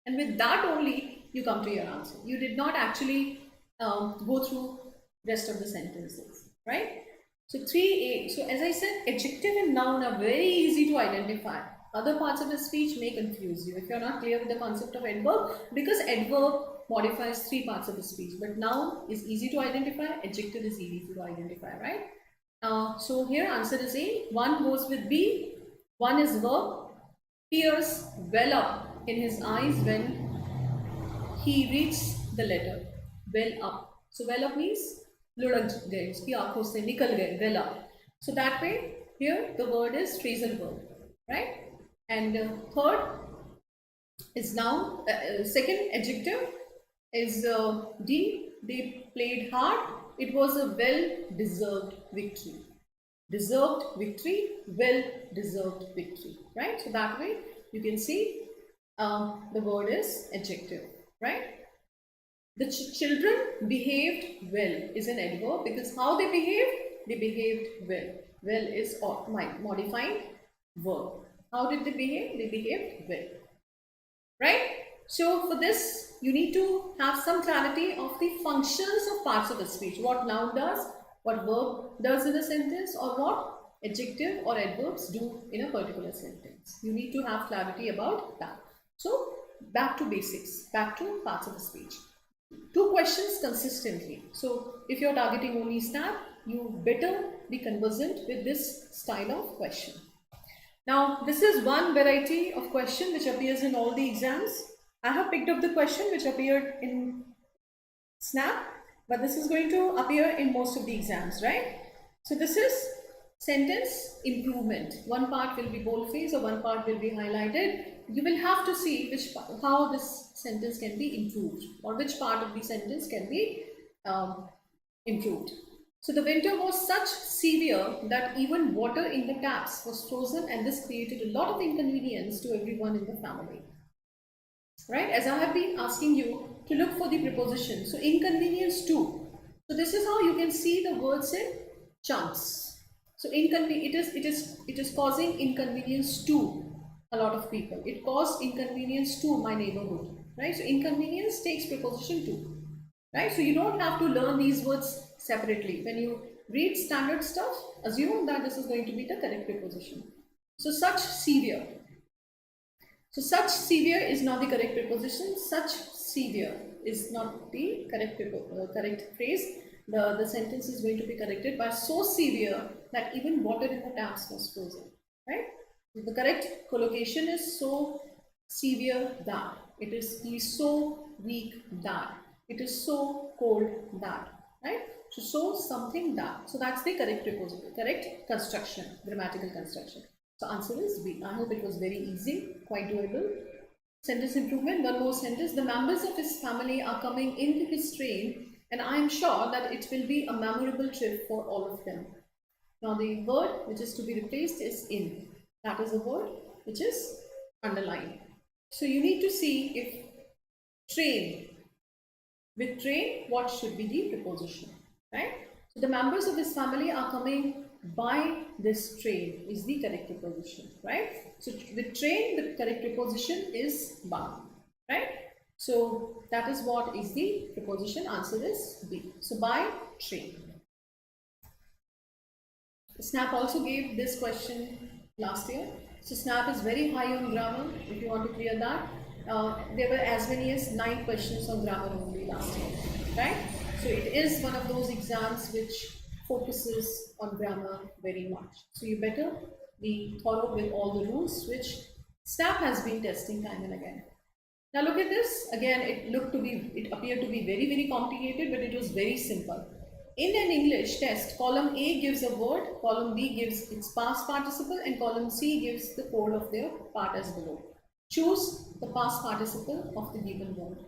And with that only you come to your answer. You did not actually go through rest of the sentences, right? So 3A. So as I said, adjective and noun are very easy to identify. Other parts of the speech may confuse you if you're not clear with the concept of adverb, because adverb modifies 3 parts of the speech, but noun is easy to identify, adjective is easy to identify, right? So here answer is A. 1 goes with B. 1 is verb. Tears well up in his eyes when he reads the letter. Well up. So well up means लुढ़क गए, उसकी आंखों से निकल गए, well up. So that way here the word is phrasal verb, right? And third is noun. Second adjective is D. They played hard. It was a well-deserved victory. Deserved victory, well-deserved victory, right? So that way you can see the word is adjective, right? The children behaved well is an adverb because how they behaved well. Well is modifying verb. How did they behave? They behaved well, right? So for this, you need to have some clarity of the functions of parts of the speech. What noun does, what verb does in a sentence, or what adjective or adverbs do in a particular sentence. You need to have clarity about that. So back to basics, back to parts of the speech. 2 questions consistently. So if you're targeting only SNAP, you better be conversant with this style of question. Now, this is one variety of question which appears in all the exams. I have picked up the question which appeared in SNAP, but this is going to appear in most of the exams, right? So this is sentence improvement. One part will be boldface or one part will be highlighted. You will have to see how this sentence can be improved or which part of the sentence can be improved. So the winter was such severe that even water in the taps was frozen, and this created a lot of inconvenience to everyone in the family. Right? As I have been asking you to look for the preposition. So inconvenience to. So this is how you can see the words in chunks. So it is causing inconvenience to a lot of people. It caused inconvenience to my neighborhood. Right? So inconvenience takes preposition to. Right? So you don't have to learn these words separately. When you read standard stuff, assume that this is going to be the correct preposition. So such severe. So such severe is not the correct preposition. Such severe is not the correct phrase. The sentence is going to be corrected by so severe that even water in the taps was frozen. Right? The correct collocation is so severe that. It is he so weak that. It is so cold that, right? To so something that. So that's the correct preposition, correct construction, grammatical construction. So answer is B. I hope it was very easy, quite doable. Sentence improvement, one more sentence. The members of his family are coming in his train, and I am sure that it will be a memorable trip for all of them. Now the word which is to be replaced is in. That is a word which is underlined. So you need to see if train, with train, what should be the preposition, right? So the members of this family are coming by this train is the correct preposition, right? So with train, the correct preposition is by, right? So that is what is the preposition. Answer is B. So by train. SNAP also gave this question last year. So SNAP is very high on grammar. If you want to clear that, there were as many as 9 questions on grammar only last year, right? So it is one of those exams which focuses on grammar very much. So you better be thorough with all the rules which SNAP has been testing time and again. Now look at this. Again, it appeared to be very, very complicated, but it was very simple. In an English test, column A gives a word, column B gives its past participle, and column C gives the code of their part as below. Choose the past participle of the given word.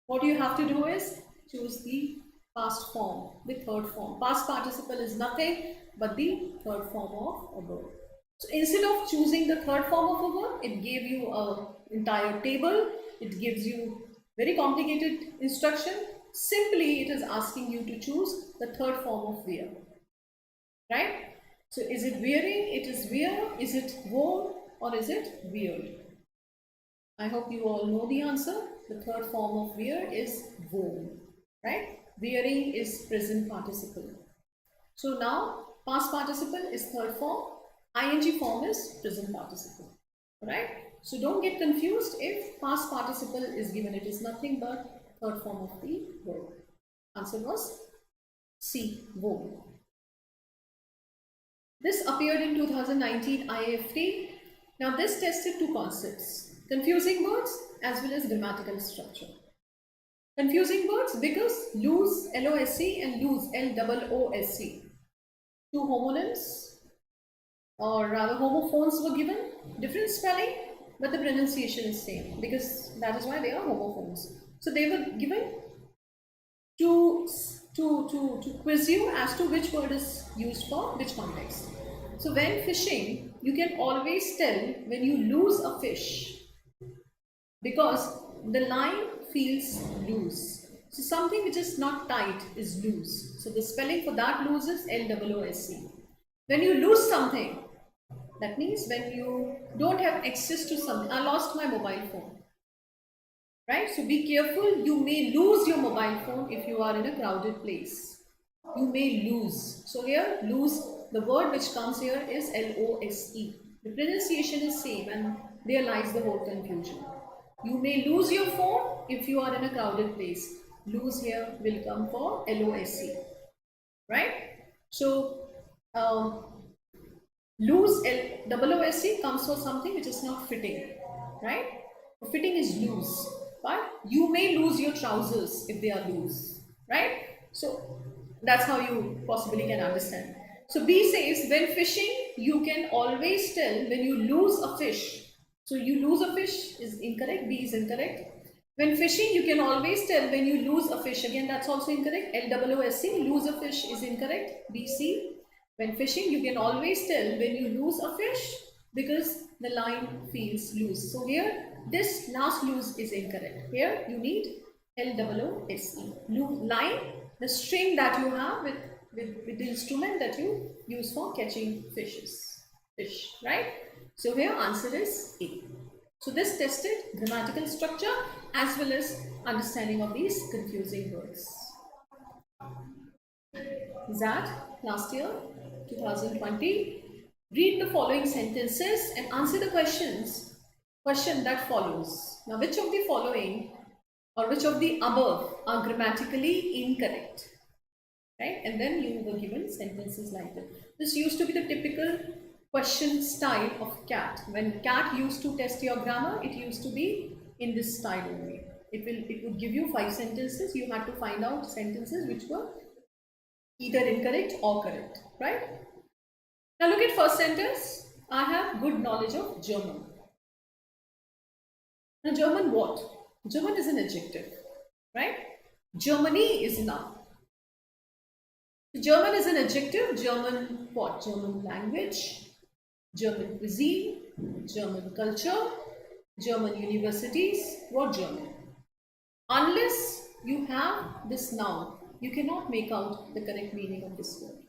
What you have to do is choose the past form, the third form. Past participle is nothing but the third form of a verb. So instead of choosing the third form of a verb, it gave you an entire table. It gives you very complicated instruction. Simply, it is asking you to choose the third form of wear, right? So is it wearing? It is wear. Is it worn? Or is it weird? I hope you all know the answer. The third form of wear is worn, right? Wearing is present participle. So now, past participle is third form. ING form is present participle, right? So don't get confused if past participle is given. It is nothing but third form of the verb. Answer was C, worn. This appeared in 2019 IIFT. Now this tested 2 concepts, confusing words as well as grammatical structure. Confusing words because lose, L-O-S-E, and lose, L-O-O-S-E. 2 homonyms, or rather homophones were given, different spelling, but the pronunciation is same, because that is why they are homophones. So they were given to quiz you as to which word is used for which context. So when fishing, you can always tell when you lose a fish because the line feels loose. So something which is not tight is loose. So the spelling for that loose is L-O-O-S-E. When you lose something, that means when you don't have access to something. I lost my mobile phone, right? So be careful. You may lose your mobile phone if you are in a crowded place. You may lose. So here, lose, the word which comes here is L-O-S-E. The pronunciation is same, and there lies the whole confusion. You may lose your phone if you are in a crowded place. Lose here will come for L-O-S-E, right? So loose, L-O-O-S-E, comes for something which is not fitting, right? Fitting is loose, but you may lose your trousers if they are loose, right? So that's how you possibly can understand. So B says, when fishing, you can always tell when you lose a fish. So you lose a fish is incorrect, B is incorrect. When fishing, you can always tell when you lose a fish. Again, that's also incorrect. L-O-O-S-E, lose a fish is incorrect. B, C. When fishing, you can always tell when you lose a fish because the line feels loose. So here, this last lose is incorrect. Here, you need L-O-O-S-E. Line, the string that you have with the instrument that you use for catching fish, right? So here, answer is A. So this tested grammatical structure as well as understanding of these confusing words. That last year, 2020. Read the following sentences and answer the question that follows. Now, which of the following or which of the above are grammatically incorrect? Right? And then you were given sentences like this. This used to be the typical question style of CAT. When CAT used to test your grammar, it used to be in this style only. It would give you 5 sentences. You had to find out sentences which were either incorrect or correct, right? Now look at first sentence. I have good knowledge of German. Now German what? German is an adjective, right? Germany is a noun. German is an adjective. German what? German language, German cuisine, German culture, German universities. What German? Unless you have this noun, you cannot make out the correct meaning of this word.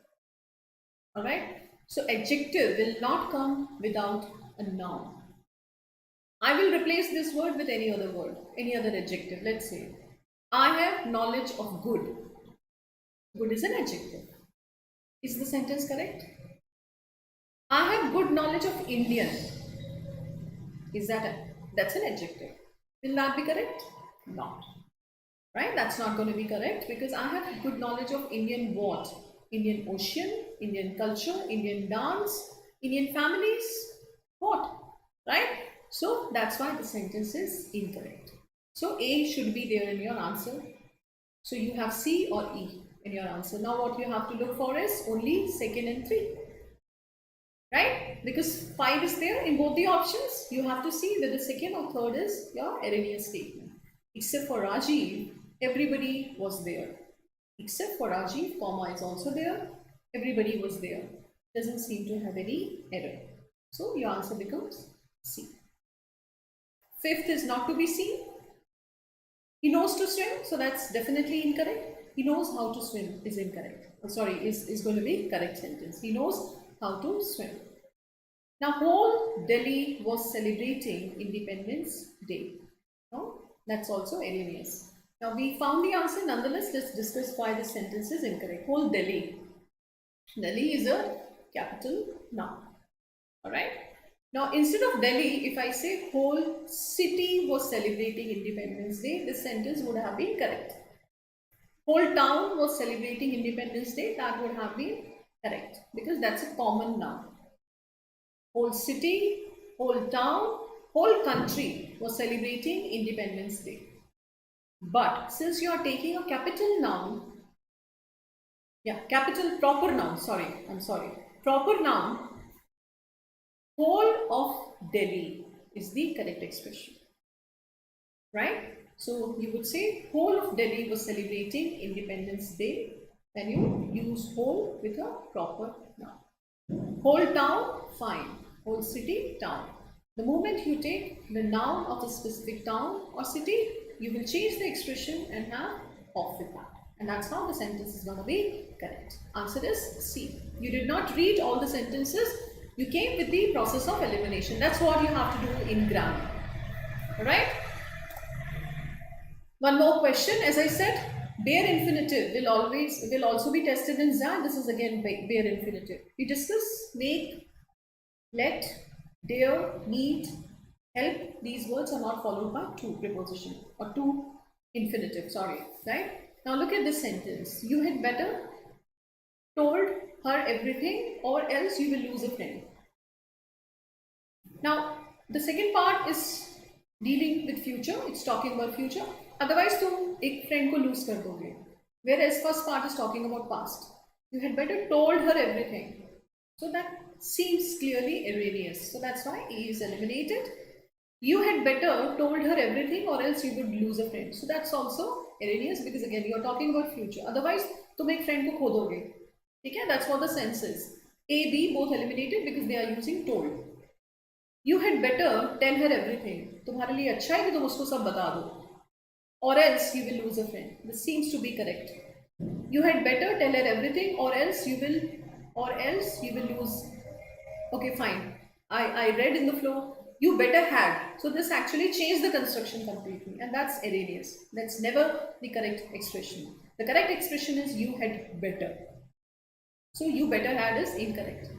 Alright? So adjective will not come without a noun. I will replace this word with any other word, any other adjective. Let's say, I have knowledge of good. Good is an adjective. Is the sentence correct? I have good knowledge of Indian. That's an adjective. Will that be correct? Not. Right? That's not going to be correct because I have good knowledge of Indian what? Indian ocean, Indian culture, Indian dance, Indian families. What? Right? So that's why the sentence is incorrect. So A should be there in your answer. So you have C or E in your answer. Now what you have to look for is only second and 3. Right? Because 5 is there in both the options. You have to see whether second or third is your erroneous statement. Except for Rajiv, everybody was there. Except for Rajiv, comma is also there. Everybody was there. Doesn't seem to have any error. So your answer becomes C. Fifth is not to be seen. He knows to swim, so that's definitely incorrect. He knows how to swim is incorrect. Is going to be correct sentence. He knows how to swim. Now, whole Delhi was celebrating Independence Day. No, that's also erroneous. Now, we found the answer. Nonetheless, let's discuss why this sentence is incorrect. Whole Delhi. Delhi is a capital noun. Alright. Now, instead of Delhi, if I say whole city was celebrating Independence Day, this sentence would have been correct. Whole town was celebrating Independence Day, that would have been correct because that's a common noun. Whole city, whole town, whole country was celebrating Independence Day. But since you are taking a capital noun, proper noun, proper noun, whole of Delhi is the correct expression, right? So you would say whole of Delhi was celebrating Independence Day when you use whole with a proper noun. Whole town, fine. Whole city, town. The moment you take the noun of a specific town or city, you will change the expression and have off with that. And that's how the sentence is going to be correct. Answer is C. You did not read all the sentences. You came with the process of elimination. That's what you have to do in grammar. Alright? One more question. As I said, bare infinitive will also be tested in XAT. This is again bare infinitive. We discuss make, let, dare, need, help. These words are not followed by to preposition or to infinitive. Right? Now look at this sentence. You had better told her everything or else you will lose a friend. Now the second part is dealing with future. It's talking about future. Otherwise तुम एक friend को lose कर दोगे. Whereas first part is talking about past. You had better told her everything. So that seems clearly erroneous. So that's why E is eliminated. You had better told her everything or else you would lose a friend. So that's also erroneous because again you are talking about future. Otherwise तुम एक friend को खो दोगे. Okay? That's what the sense is. A, B both eliminated because they are using told. You had better tell her everything. तुम्हारे लिए अच्छा है कि तुम उसको सब बता दो. Or else you will lose a friend. This seems to be correct. You had better tell her everything or else you will lose. Okay, fine. I read in the flow. You better had. So this actually changed the construction completely and that's erroneous. That's never the correct expression. The correct expression is you had better. So you better had is incorrect.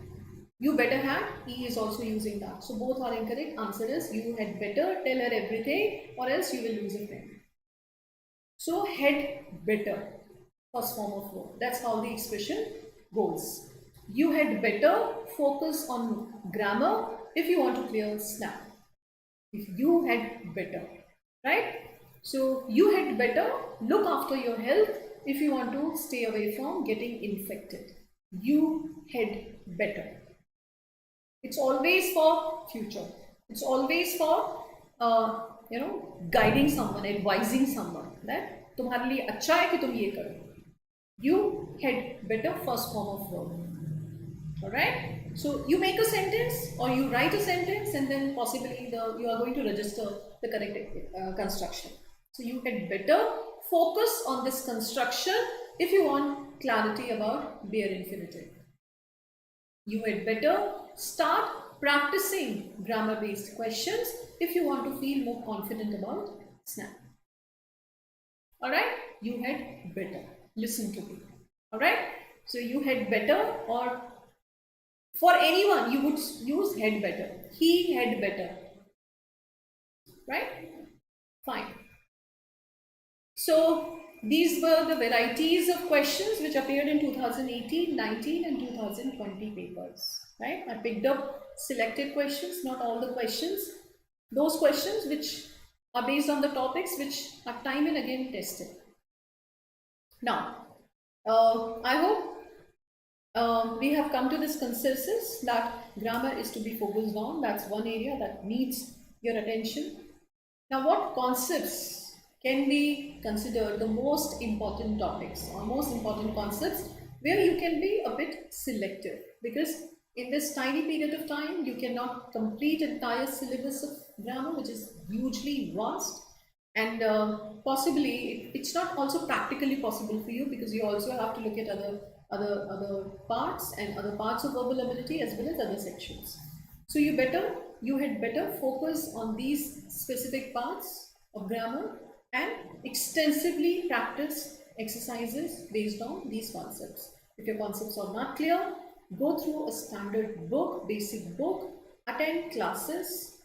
You better had, E is also using that. So both are incorrect. Answer is you had better tell her everything or else you will lose a friend. So had better, first form of verb. That's how the expression goes. You had better focus on grammar if you want to clear SNAP. If you had better, right? So you had better look after your health if you want to stay away from getting infected. You had better. It's always for future. It's always for guiding someone, advising someone that तुम्हारे लिए अच्छा है कि तुम ये करो. You had better first form of verb. Alright? So you make a sentence or you write a sentence and then possibly you are going to register the correct construction. So you had better focus on this construction if you want clarity about bare infinitive. You had better start practicing grammar-based questions if you want to feel more confident about SNAP. Alright? You had better. Listen to me. Alright? So you had better, or for anyone you would use had better. He had better. Right? Fine. So these were the varieties of questions which appeared in 2018, 19 and 2020 papers. Right? I picked up selected questions, not all the questions. Those questions which are based on the topics which are time and again tested. Now, I hope we have come to this consensus that grammar is to be focused on. That's one area that needs your attention. Now, what concepts can be considered the most important topics or most important concepts where you can be a bit selective, because in this tiny period of time you cannot complete entire syllabus of grammar, which is hugely vast, and possibly it's not also practically possible for you, because you also have to look at other parts and other parts of verbal ability as well as other sections. So you had better focus on these specific parts of grammar and extensively practice exercises based on these concepts. If your concepts are not clear, go through a standard book, basic book, attend classes,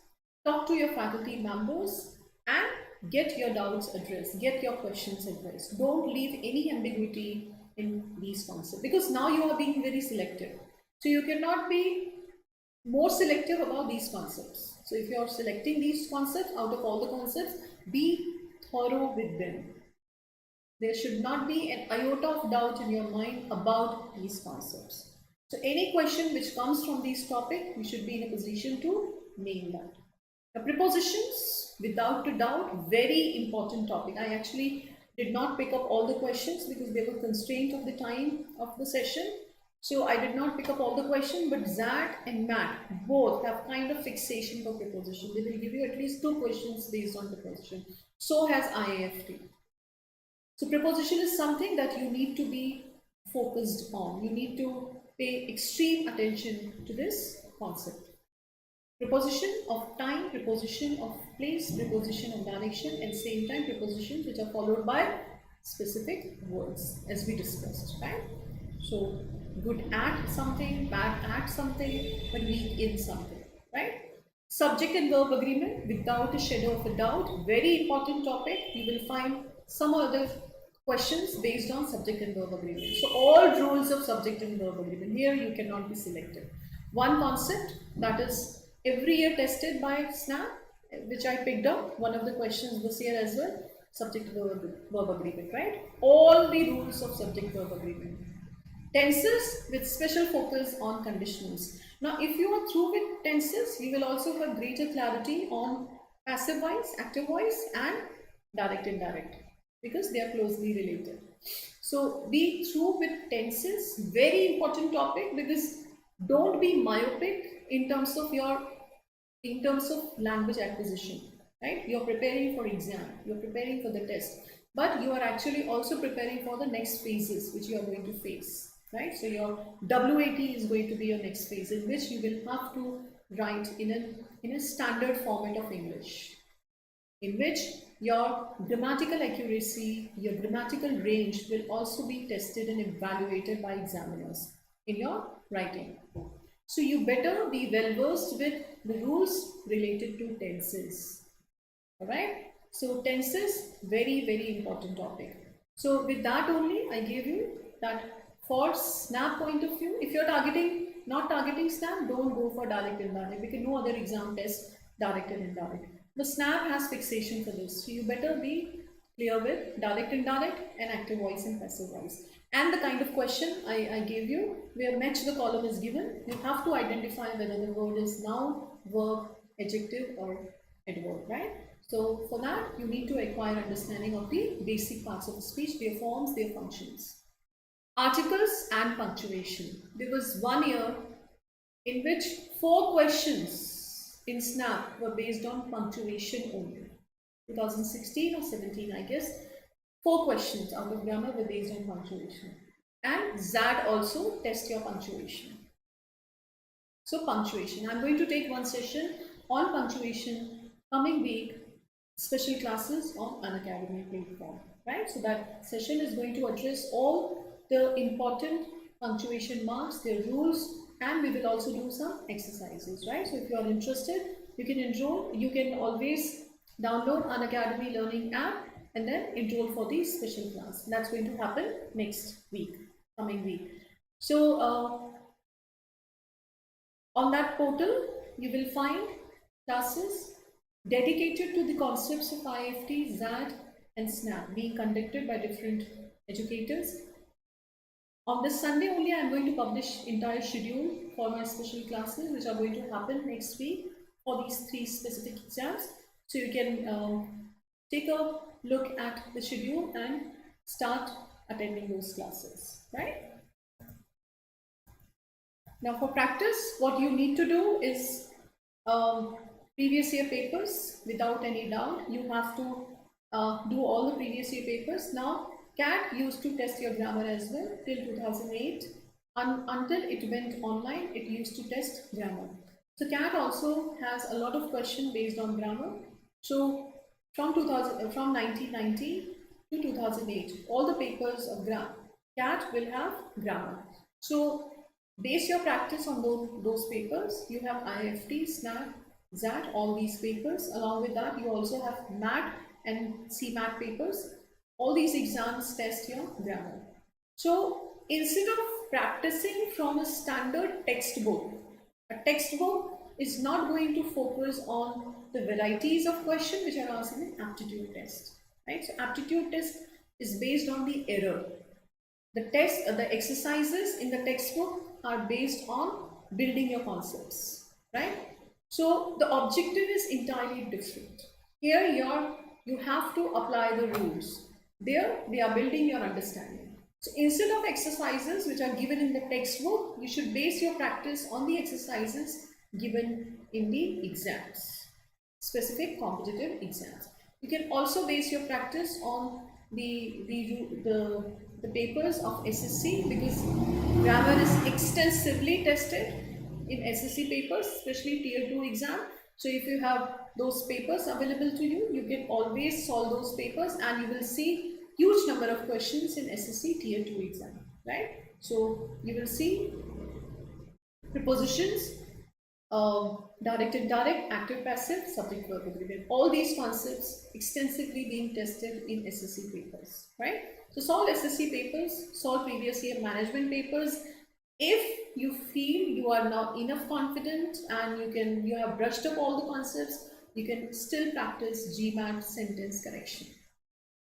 talk to your faculty members and get your doubts addressed, get your questions addressed. Don't leave any ambiguity in these concepts, because now you are being very selective. So you cannot be more selective about these concepts. So if you are selecting these concepts out of all the concepts, be thorough with them. There should not be an iota of doubt in your mind about these concepts. So any question which comes from these topics, you should be in a position to name that. The prepositions, without a doubt, very important topic. I actually did not pick up all the questions because they were constrained of the time of the session. So I did not pick up all the questions, but ZAT and MAT both have kind of fixation for preposition. They will give you at least 2 questions based on preposition. So has IIFT. So preposition is something that you need to be focused on. You need to pay extreme attention to this concept. Preposition of time, preposition of place, preposition of direction, and same time prepositions which are followed by specific words, as we discussed, right? So good at something, bad at something, but weak in something, right? Subject and verb agreement, without a shadow of a doubt, very important topic. You will find some other questions based on subject and verb agreement. So all rules of subject and verb agreement. Here you cannot be selective. One concept that is every year tested by SNAP, which I picked up, one of the questions this year as well, subject verb agreement, right? All the rules of subject verb agreement. Tenses with special focus on conditionals. Now, if you are through with tenses, you will also have greater clarity on passive voice, active voice, and direct indirect, because they are closely related. So be through with tenses, very important topic, because don't be myopic in terms of language acquisition, right? You're preparing for exam, you're preparing for the test, but you are actually also preparing for the next phases which you are going to face. Right, so your WAT is going to be your next phase, in which you will have to write in a standard format of English, in which your grammatical accuracy, your grammatical range will also be tested and evaluated by examiners in your writing. So you better be well versed with the rules related to tenses. All right. So tenses, very, very important topic. So with that only, I gave you that. For SNAP point of view, if you're not targeting SNAP, don't go for direct and indirect, because no other exam tests direct and indirect. The SNAP has fixation for this, so you better be clear with direct, indirect, and active voice and passive voice. And the kind of question I gave you, where match the column is given, you have to identify whether the word is noun, verb, adjective, or adverb, right? So for that, you need to acquire understanding of the basic parts of the speech, their forms, their functions. Articles and punctuation. There was 1 year in which 4 questions in SNAP were based on punctuation only. 2016 or 17, I guess. 4 questions out of grammar were based on punctuation. And ZAD also test your punctuation. So punctuation. I'm going to take one session on punctuation coming week, special classes on Unacademy platform, right? So that session is going to address all the important punctuation marks, their rules, and we will also do some exercises, right? So if you are interested, you can enroll. You can always download Unacademy Learning app and then enroll for the special class. That's going to happen next week, coming week. So on that portal, you will find classes dedicated to the concepts of IIFT, ZAD, and SNAP being conducted by different educators. On this Sunday only, I am going to publish entire schedule for my special classes, which are going to happen next week for these 3 specific exams. So you can take a look at the schedule and start attending those classes, right? Now for practice, what you need to do is previous year papers, without any doubt. You have to do all the previous year papers. Now, CAT used to test your grammar as well till 2008. Until it went online, it used to test grammar. So CAT also has a lot of questions based on grammar. So from 1990 to 2008, all the papers of CAT will have grammar. So base your practice on those papers. You have IIFT, SNAP, ZAT, all these papers. Along with that, you also have MAT and CMAT papers. All these exams test your grammar. So instead of practicing from a standard textbook, a textbook is not going to focus on the varieties of questions which are asked in an aptitude test, right? So aptitude test is based on the error. The test, the exercises in the textbook are based on building your concepts, right? So the objective is entirely different. Here you have to apply the rules. There they are building your understanding. So instead of exercises which are given in the textbook, you should base your practice on the exercises given in the exams, specific competitive exams. You can also base your practice on the papers of SSC, because grammar is extensively tested in SSC papers, especially tier 2 exam. So if you have those papers available to you, you can always solve those papers and you will see huge number of questions in SSC tier 2 exam, right? So you will see prepositions, direct, indirect, active, passive, subject, verb, agreement. All these concepts extensively being tested in SSC papers, right? So solve SSC papers, solve previous year management papers. If you feel you are now enough confident and you have brushed up all the concepts, you can still practice GMAT sentence correction.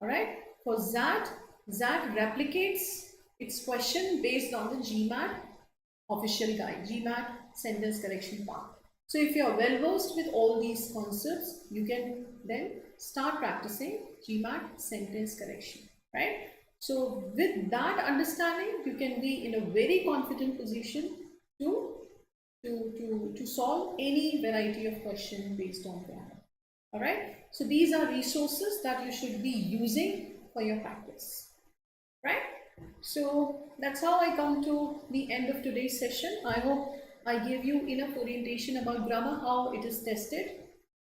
All right. For ZAT replicates its question based on the GMAT official guide, GMAT sentence correction part. So if you are well versed with all these concepts, you can then start practicing GMAT sentence correction, right? So with that understanding, you can be in a very confident position to solve any variety of question based on grammar. All right. So these are resources that you should be using for your practice, right? So that's how I come to the end of today's session. I hope I gave you enough orientation about grammar, how it is tested,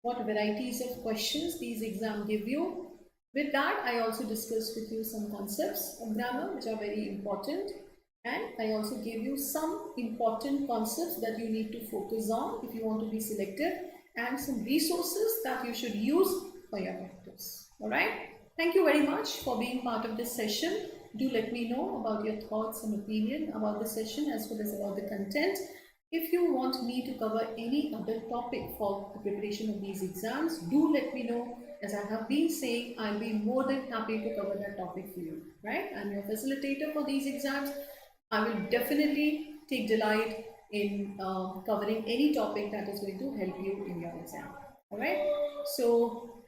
what varieties of questions these exams give you. With that, I also discussed with you some concepts of grammar which are very important, and I also gave you some important concepts that you need to focus on if you want to be selective, and some resources that you should use for your practice. All right. Thank you very much for being part of this session. Do let me know about your thoughts and opinion about the session as well as about the content. If you want me to cover any other topic for the preparation of these exams, do let me know. As I have been saying, I'll be more than happy to cover that topic for you, right? I'm your facilitator for these exams. I will definitely take delight in covering any topic that is going to help you in your exam, all right? So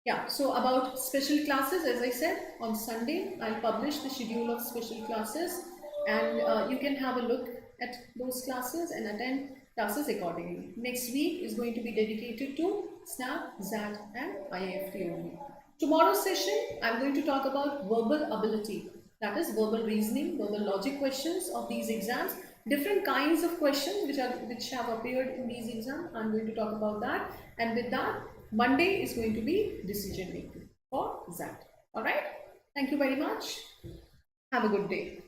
yeah, so about special classes, as I said, on Sunday, I'll publish the schedule of special classes, and you can have a look at those classes and attend classes accordingly. Next week is going to be dedicated to SNAP, ZAT, and IIFT only. Tomorrow's session, I'm going to talk about verbal ability, that is verbal reasoning, verbal logic questions of these exams, different kinds of questions which have appeared in these exams. I'm going to talk about that, and with that, Monday is going to be decision making for ZAT. All right. Thank you very much. Have a good day.